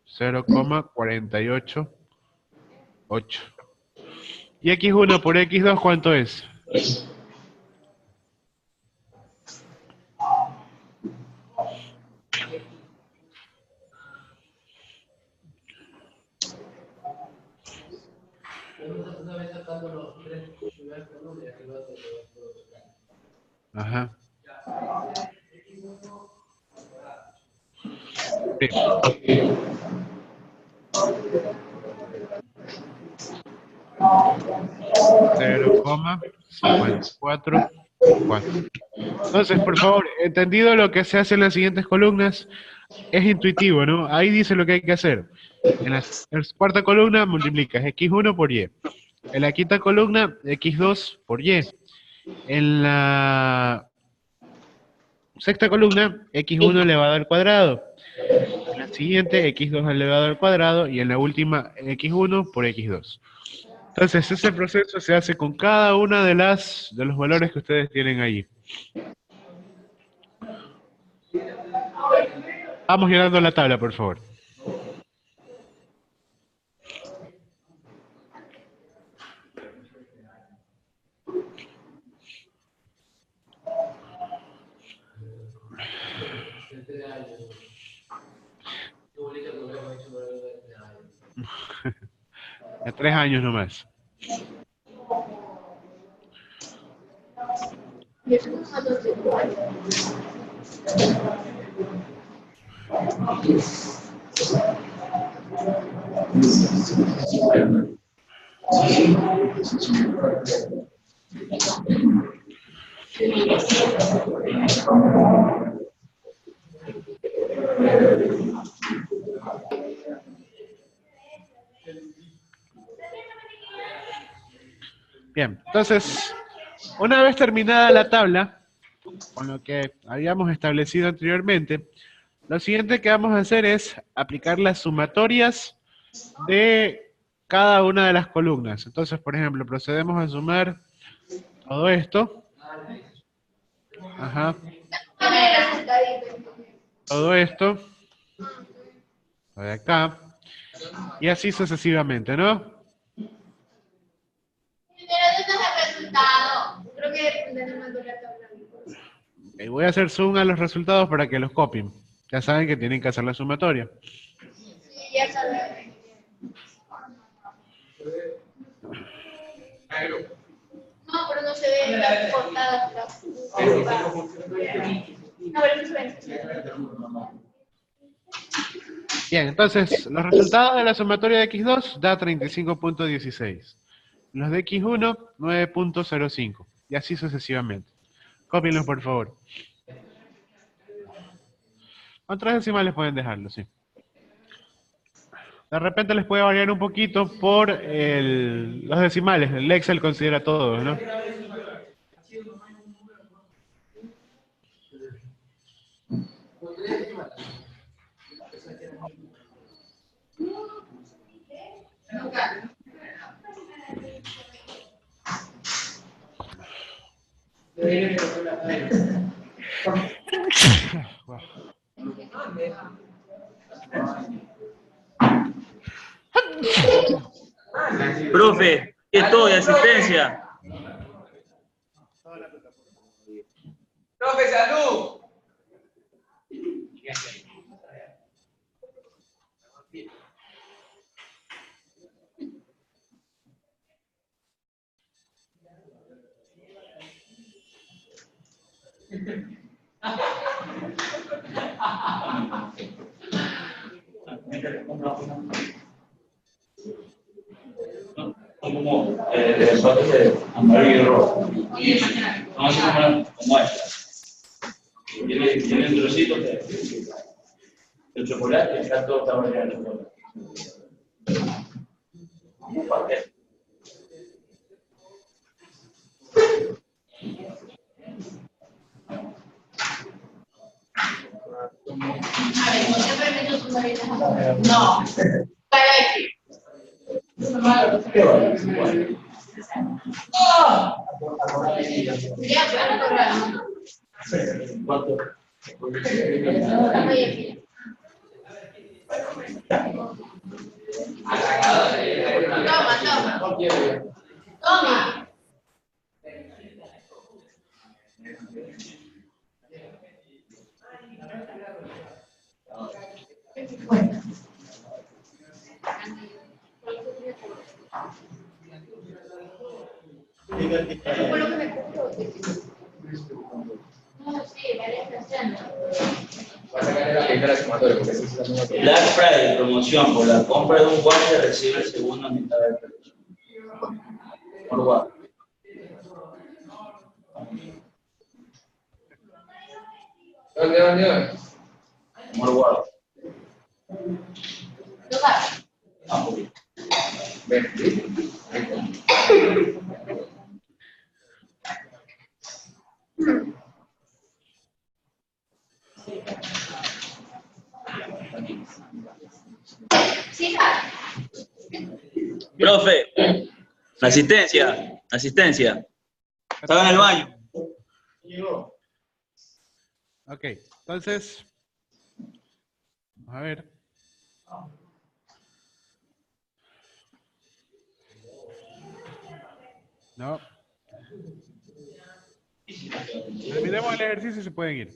0.488. Y x1 por x2, ¿cuánto es? Ajá. Sí. 0,54. Entonces, por favor, entendido lo que se hace en las siguientes columnas, es intuitivo, ¿no? Ahí dice lo que hay que hacer. En la cuarta columna multiplicas x1 por y. En la quinta columna, x2 por y. En la sexta columna, x1 elevado al cuadrado. En la siguiente, x2 elevado al cuadrado. Y en la última, x1 por x2. Entonces, ese proceso se hace con cada una de los valores que ustedes tienen allí. Vamos llenando la tabla, por favor. A 3 años nomás. Bien, entonces, una vez terminada la tabla, con lo que habíamos establecido anteriormente, lo siguiente que vamos a hacer es aplicar las sumatorias de cada una de las columnas. Entonces, por ejemplo, procedemos a sumar todo esto. Ajá. Todo esto. Lo de acá. Y así sucesivamente, ¿no? Pero este es el resultado. Creo que tenemos que la tabla. Voy a hacer zoom a los resultados para que los copien. Ya saben que tienen que hacer la sumatoria. Sí, ya sabes. No, pero no se ve las portadas. No, pero no se ven. Bien, entonces, los resultados de la sumatoria de x2 da 35.16. Los de x1, 9.05. Y así sucesivamente. Cópienlos, por favor. Otras decimales pueden dejarlo, sí. De repente les puede variar un poquito por los decimales. El Excel considera todos, ¿no? Profe, ¿qué estoy? Asistencia. Profe, salud. Como amarillo y rojo. Vamos a comer como esta. Tiene un trocito de chocolate y acá todo está variado de chocolate. Como parte. A ver, ¿no te permito sumar estas? No. Para aquí. Ya, bueno, ¿Cuánto? Toma. Toma. Fue lo que me costó. Black Friday, promoción. Por la compra de un guante recibe el segundo a mitad del precio. Por guante. ¿Dónde? Por guante. ¿Lo sabes? Ah, ok. Sí, sabes. Profe, asistencia. Estaba en el baño. Ok, entonces, vamos a ver. No. Terminemos el ejercicio y se pueden ir.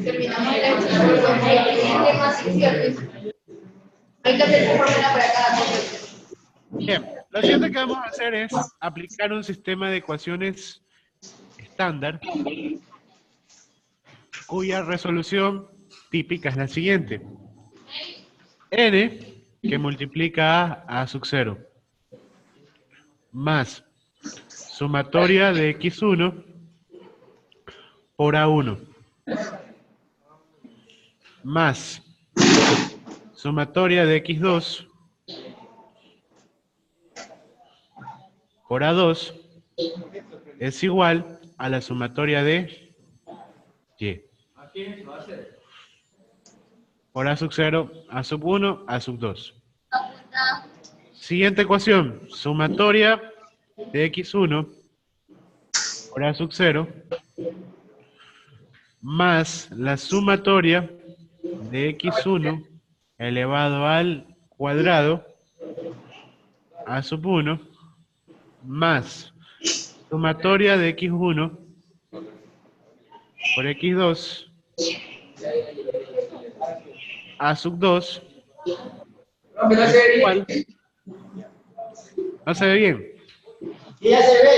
Terminamos el ejercicio con más secciones. Hay que hacer un fórmula para cada cosa. Bien, lo siguiente que vamos a hacer es aplicar un sistema de ecuaciones estándar cuya resolución típica es la siguiente. N, que multiplica a sub 0, más sumatoria de x1 por a1, más sumatoria de x2 por a2 es igual a la sumatoria de y. Por a sub 0, a sub 1, a sub 2. Siguiente ecuación, sumatoria de x1 por a sub 0 más la sumatoria de x1 elevado al cuadrado a sub 1 más sumatoria de x1 por x2 a sub 2 es igual. No se ve bien. Ya se ve,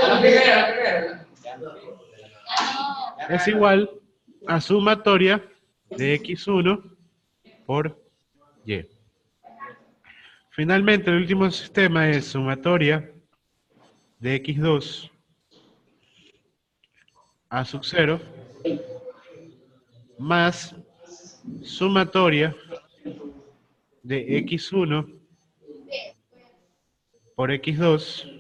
la primera. Es igual a sumatoria de x1 por y. Finalmente, el último sistema es sumatoria de x2 a sub 0 más sumatoria de x1 por x2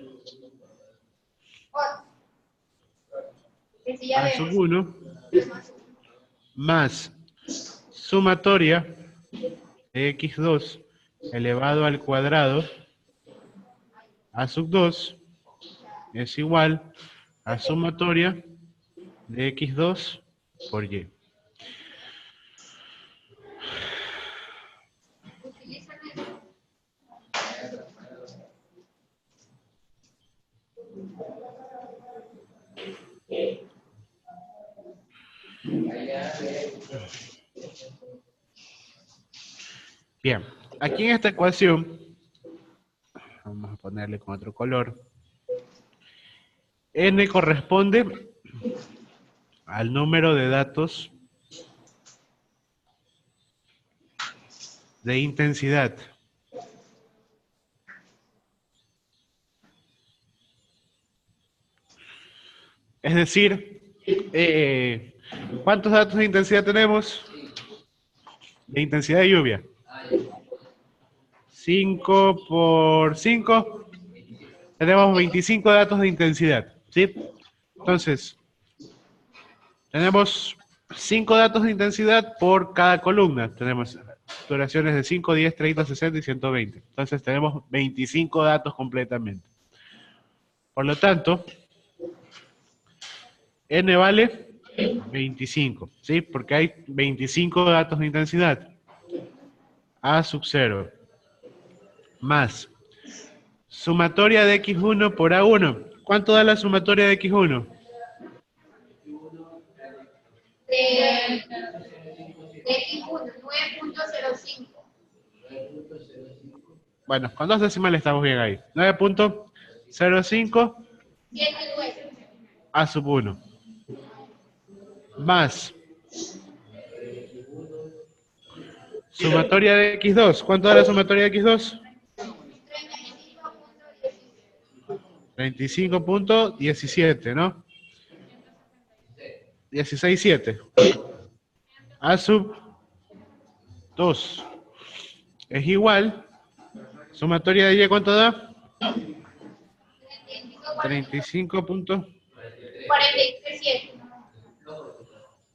a sub 1 más sumatoria de x2 elevado al cuadrado a sub 2 es igual a sumatoria de x2 por y. Bien, aquí en esta ecuación, vamos a ponerle con otro color, n corresponde al número de datos de intensidad. Es decir, ¿cuántos datos de intensidad tenemos? De intensidad de lluvia. 5 por 5, tenemos 25 datos de intensidad, ¿sí? Entonces, tenemos 5 datos de intensidad por cada columna. Tenemos duraciones de 5, 10, 30, 60 y 120. Entonces, tenemos 25 datos completamente. Por lo tanto, n vale 25, ¿sí? Porque hay 25 datos de intensidad. A sub 0 más sumatoria de x1 por a1. ¿Cuánto da la sumatoria de x1? De x1, 9.05. Bueno, con dos decimales estamos bien ahí. 9.05 109. a sub 1 más Sumatoria de x2. ¿Cuánto da la sumatoria de x2? 35.17, ¿no? 16,7. A sub 2 es igual. Sumatoria de y, ¿cuánto da?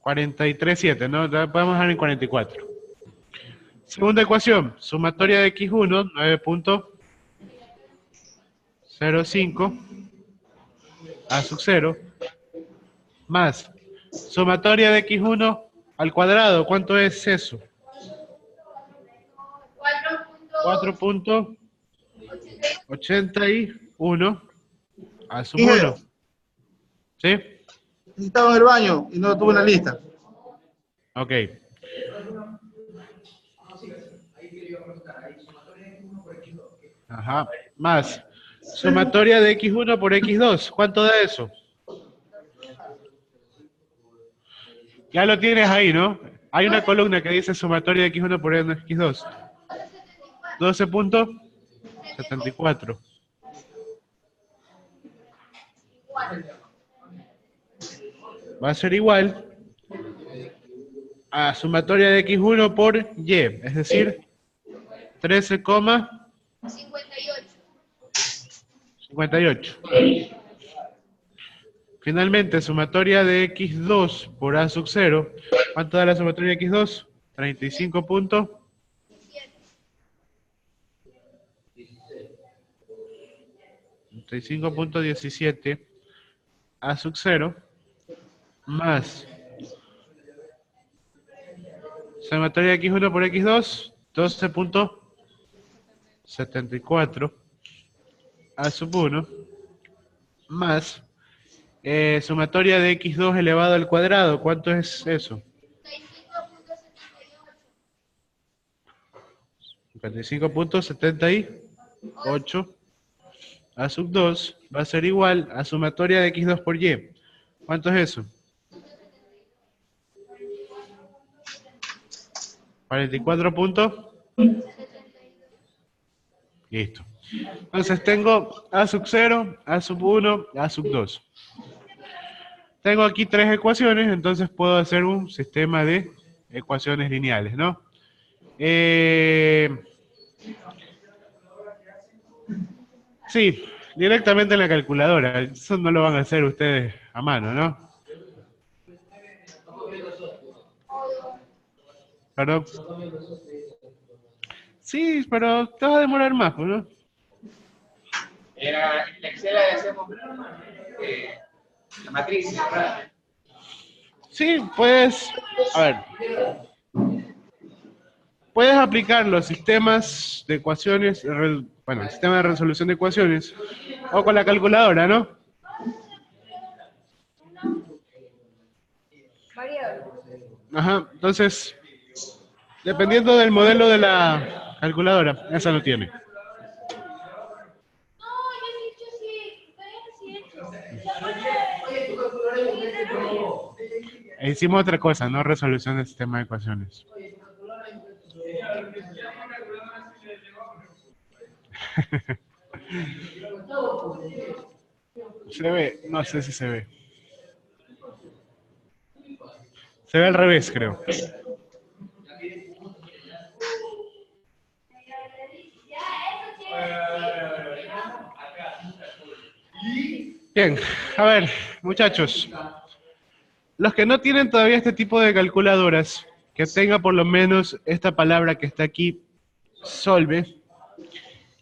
43.7, ¿no? La podemos dejar en 44. Segunda ecuación, sumatoria de x1, 9.05 a sub 0, más sumatoria de x1 al cuadrado. ¿Cuánto es eso? 4.81 a sub 1. ¿Sí? Estaba en el baño y no lo tuve en la lista. Ok. Ajá. Más sumatoria de x1 por x2. ¿Cuánto da eso? Ya lo tienes ahí, ¿no? Hay una columna que dice sumatoria de x1 por x2. 12.74. Va a ser igual a sumatoria de x1 por y, es decir, 13,58. Finalmente, sumatoria de x2 por a sub 0. ¿Cuánto da la sumatoria de x2? 35.17 a sub 0 más sumatoria de x1 por x2, 12.74 a sub 1 más sumatoria de x2 elevado al cuadrado. ¿Cuánto es eso? 55.78 a sub 2 va a ser igual a sumatoria de x2 por y. ¿Cuánto es eso? 44. Listo. Entonces tengo a sub 0, a sub 1, a sub 2. Tengo aquí tres ecuaciones, entonces puedo hacer un sistema de ecuaciones lineales, ¿no? Sí, directamente en la calculadora. Eso no lo van a hacer ustedes a mano, ¿no? ¿Perdón? Sí, pero te va a demorar más, ¿no? Era en Excel hacemos la matriz, ¿verdad? Sí, puedes, a ver, puedes aplicar los sistemas de ecuaciones, bueno, el sistema de resolución de ecuaciones, o con la calculadora, ¿no? Ajá, entonces, dependiendo del modelo de la calculadora, esa no tiene. Hicimos otra cosa, no resolución del sistema de ecuaciones. ¿Se ve? No sé si se ve. Se ve al revés, creo. Bien, a ver, muchachos. Los que no tienen todavía este tipo de calculadoras, que tenga por lo menos esta palabra que está aquí, solve,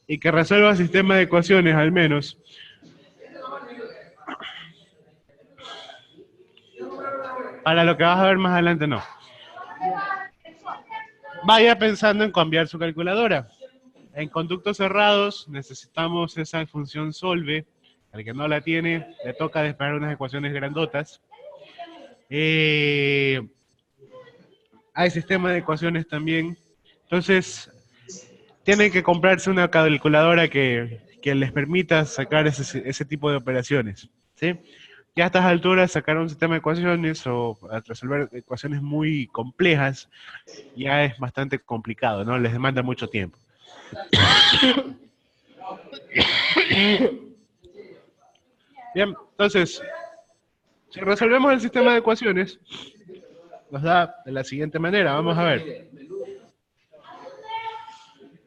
y que resuelva el sistema de ecuaciones al menos. Para lo que vas a ver más adelante, no. Vaya pensando en cambiar su calculadora. En conductos cerrados necesitamos esa función solve. El que no la tiene, le toca desplegar unas ecuaciones grandotas. Hay sistemas de ecuaciones también. Entonces, tienen que comprarse una calculadora que les permita sacar ese tipo de operaciones, ¿sí? ya a estas alturas sacar un sistema de ecuaciones o resolver ecuaciones muy complejas ya es bastante complicado, ¿no? Les demanda mucho tiempo. Bien, entonces, si resolvemos el sistema de ecuaciones, nos da de la siguiente manera. Vamos a ver.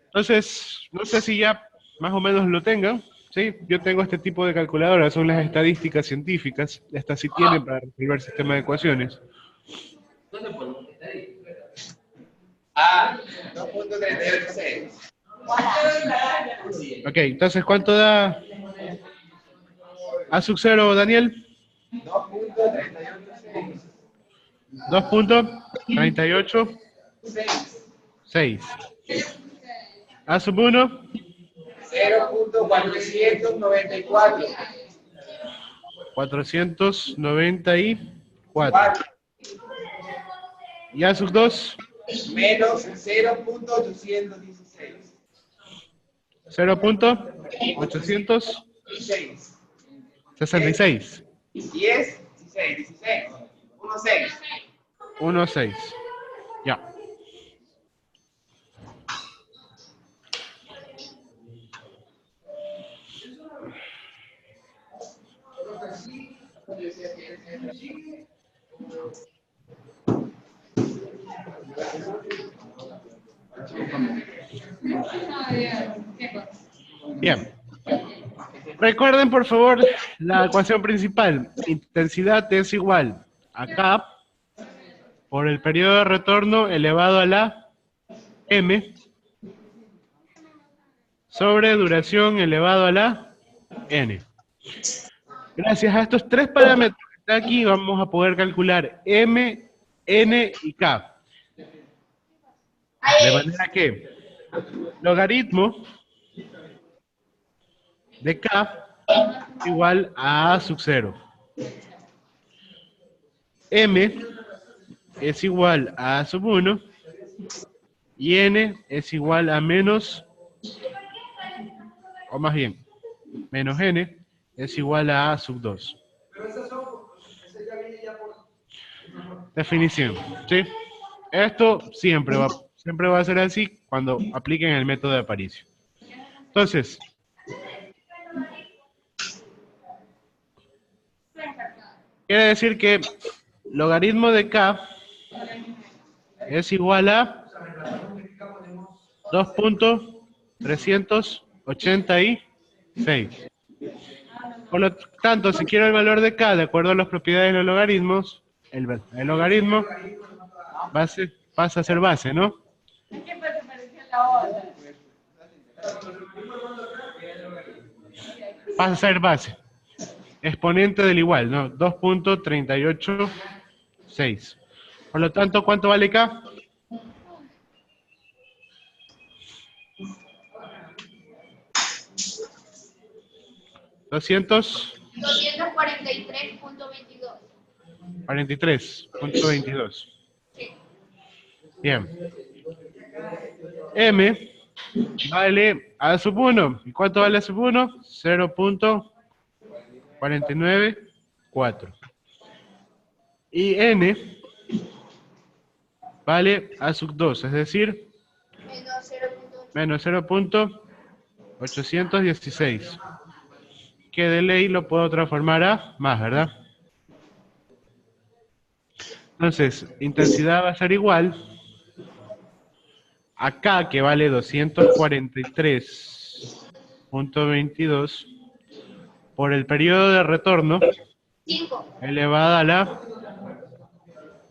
Entonces, no sé si ya más o menos lo tengan. ¿Sí? Yo tengo este tipo de calculadoras, son las estadísticas científicas. Estas sí tienen para resolver el sistema de ecuaciones. Ah, 2.386. Ok, entonces, ¿cuánto da A sub 0, Daniel? 2.386. 2.386. A sub 1. 0.494. 494. Y A sub 2. Menos 0.816. 0.866. 10, 16, 16. 16. 1.6. Ya. Bien. Recuerden, por favor, la ecuación principal. Intensidad es igual a K por el periodo de retorno elevado a la M sobre duración elevado a la N. Gracias a estos tres parámetros que están aquí, vamos a poder calcular M, N y K. De manera que logaritmo de K igual a sub 0. M es igual a A sub 1 y N es igual a menos, o más bien, menos N es igual a A sub 2. Definición, ¿sí? Esto siempre va a ser así cuando apliquen el método de Aparicio. Entonces, quiere decir que logaritmo de K es igual a 2.386. Por lo tanto, si quiero el valor de K de acuerdo a las propiedades de los logaritmos, el logaritmo pasa a ser base, ¿no? Pasa a ser base. Exponente del igual, ¿no? 2.386. Por lo tanto, ¿cuánto vale K? $243.22. 43.22. Bien. M vale A sub 1. ¿Y cuánto vale A sub 1? 0.494. Y N vale A sub 2, es decir, menos 0.816. Que de ley lo puedo transformar a más, ¿verdad? Entonces, intensidad va a ser igual a K, que vale 243.22, por el periodo de retorno 5. elevada a la...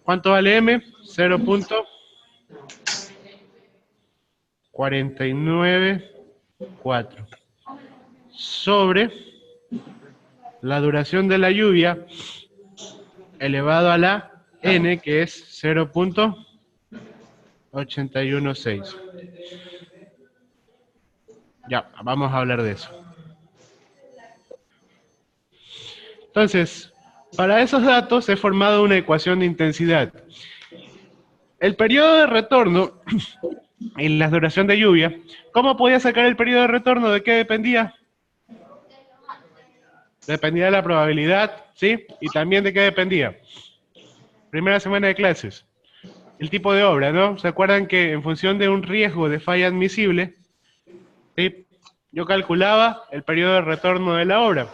¿Cuánto vale M? 0.494 sobre la duración de la lluvia elevado a la N, que es 0.816. Ya, vamos a hablar de eso. Entonces, para esos datos he formado una ecuación de intensidad. El periodo de retorno y la duración de lluvia, ¿cómo podía sacar el periodo de retorno? ¿De qué dependía? Dependía de la probabilidad, ¿sí? Y también de qué dependía. Primera semana de clases. El tipo de obra, ¿no? ¿Se acuerdan que en función de un riesgo de falla admisible, ¿sí? Yo calculaba el periodo de retorno de la obra?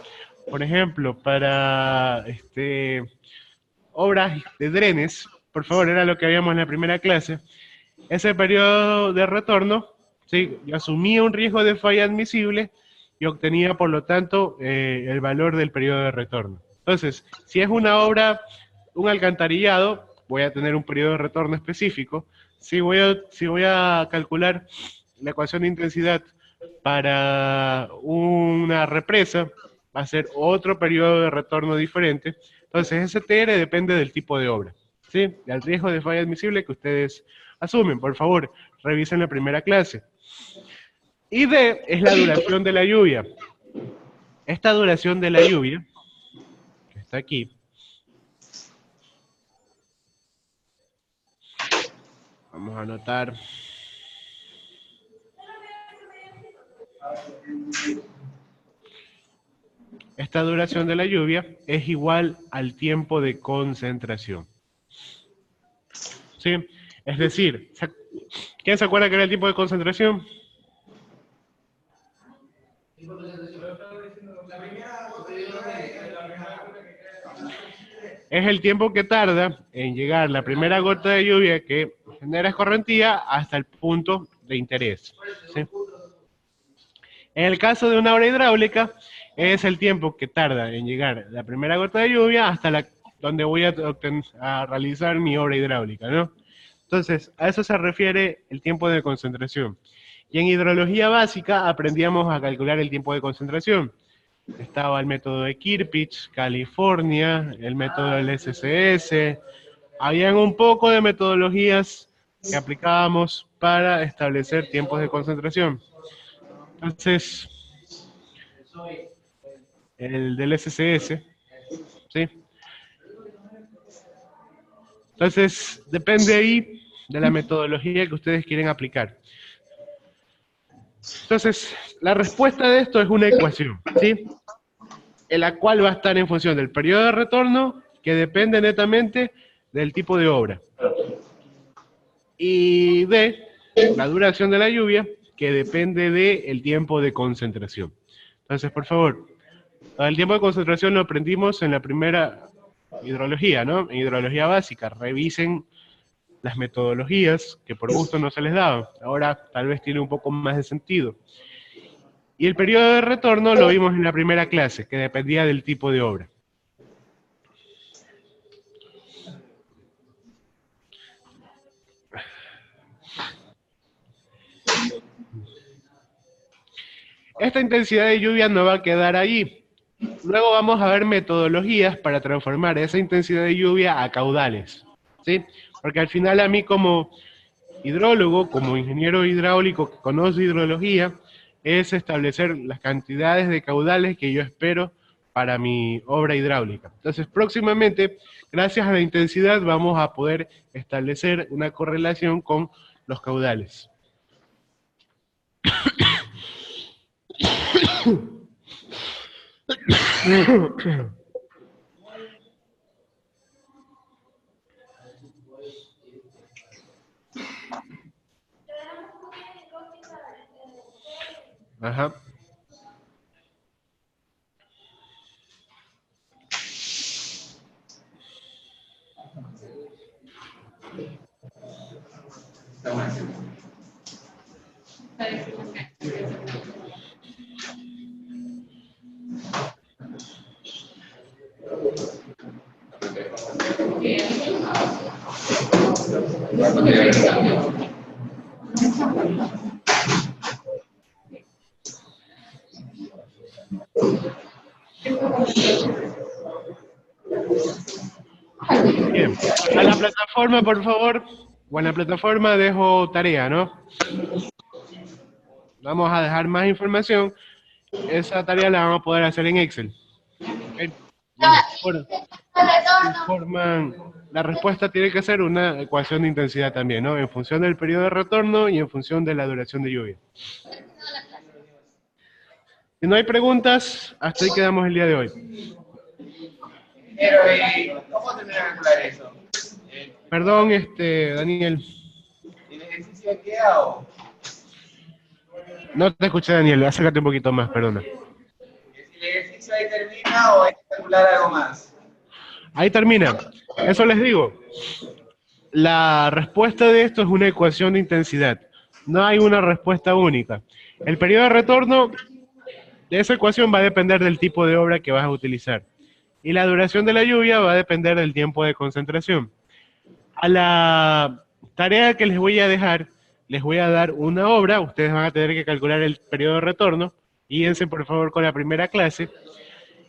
Por ejemplo, para obras de drenes, por favor, era lo que habíamos en la primera clase, ese periodo de retorno, ¿sí? Yo asumía un riesgo de falla admisible y obtenía, por lo tanto, el valor del periodo de retorno. Entonces, si es una obra, un alcantarillado, voy a tener un periodo de retorno específico. Si voy a calcular la ecuación de intensidad para una represa, va a ser otro periodo de retorno diferente. Entonces, STR depende del tipo de obra, ¿sí? Del riesgo de falla admisible que ustedes asumen. Por favor, revisen la primera clase. Y D es la duración de la lluvia. Esta duración de la lluvia, que está aquí, vamos a anotar. Esta duración de la lluvia es igual al tiempo de concentración. ¿Sí? Es decir, ¿quién se acuerda que era el tiempo de concentración? Es el tiempo que tarda en llegar la primera gota de lluvia que genera escorrentía hasta el punto de interés, ¿sí? En el caso de una obra hidráulica, es el tiempo que tarda en llegar la primera gota de lluvia hasta donde voy a realizar mi obra hidráulica, ¿no? Entonces, a eso se refiere el tiempo de concentración. Y en hidrología básica aprendíamos a calcular el tiempo de concentración. Estaba el método de Kirpich, California, el método del SCS. Habían un poco de metodologías que aplicábamos para establecer tiempos de concentración. Entonces, el del SCS, ¿sí? Entonces, depende ahí de la metodología que ustedes quieren aplicar. Entonces, la respuesta de esto es una ecuación, ¿sí? En la cual va a estar en función del periodo de retorno, que depende netamente del tipo de obra. Y de la duración de la lluvia, que depende del tiempo de concentración. Entonces, por favor, el tiempo de concentración lo aprendimos en la primera hidrología, ¿no? En hidrología básica. Revisen las metodologías, que por gusto no se les daban. Ahora tal vez tiene un poco más de sentido. Y el periodo de retorno lo vimos en la primera clase, que dependía del tipo de obra. Esta intensidad de lluvia no va a quedar ahí. Luego vamos a ver metodologías para transformar esa intensidad de lluvia a caudales, ¿sí? Porque al final a mí como hidrólogo, como ingeniero hidráulico que conoce hidrología, es establecer las cantidades de caudales que yo espero para mi obra hidráulica. Entonces, próximamente, gracias a la intensidad, vamos a poder establecer una correlación con los caudales. Ajá. Bien, a la plataforma, por favor. O en la plataforma dejo tarea, ¿no? Vamos a dejar más información. Esa tarea la vamos a poder hacer en Excel. ¿Okay? La respuesta tiene que ser una ecuación de intensidad también, ¿no? En función del periodo de retorno y en función de la duración de lluvia. Si no hay preguntas, hasta ahí quedamos el día de hoy. Pero, ¿cómo terminar de calcular eso? Perdón, Daniel. ¿El ejercicio queda o...? No te escuché, Daniel. Acércate un poquito más, perdona. ¿El ejercicio ahí termina o hay que calcular algo más? Ahí termina. Eso les digo. La respuesta de esto es una ecuación de intensidad. No hay una respuesta única. El periodo de retorno de esa ecuación va a depender del tipo de obra que vas a utilizar. Y la duración de la lluvia va a depender del tiempo de concentración. A la tarea que les voy a dejar, les voy a dar una obra. Ustedes van a tener que calcular el periodo de retorno. Guíense por favor con la primera clase.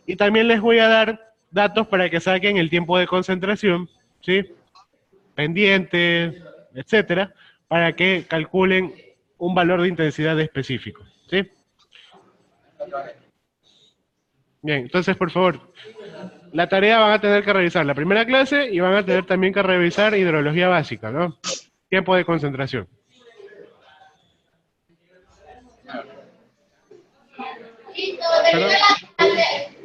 Y también les voy a dar datos para que saquen el tiempo de concentración, ¿sí? Pendientes, etcétera, para que calculen un valor de intensidad específico, ¿sí? Bien, entonces por favor, la tarea van a tener que revisar la primera clase y van a tener también que revisar hidrología básica, ¿no? Tiempo de concentración. Listo, terminó la clase.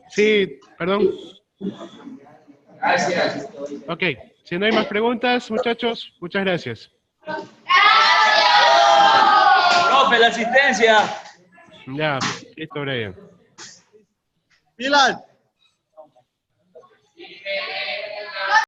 Sí, perdón. Gracias. Ok, si no hay más preguntas, muchachos, muchas gracias. Profe, la asistencia. Ya, listo, Brian. Pilar. Sí,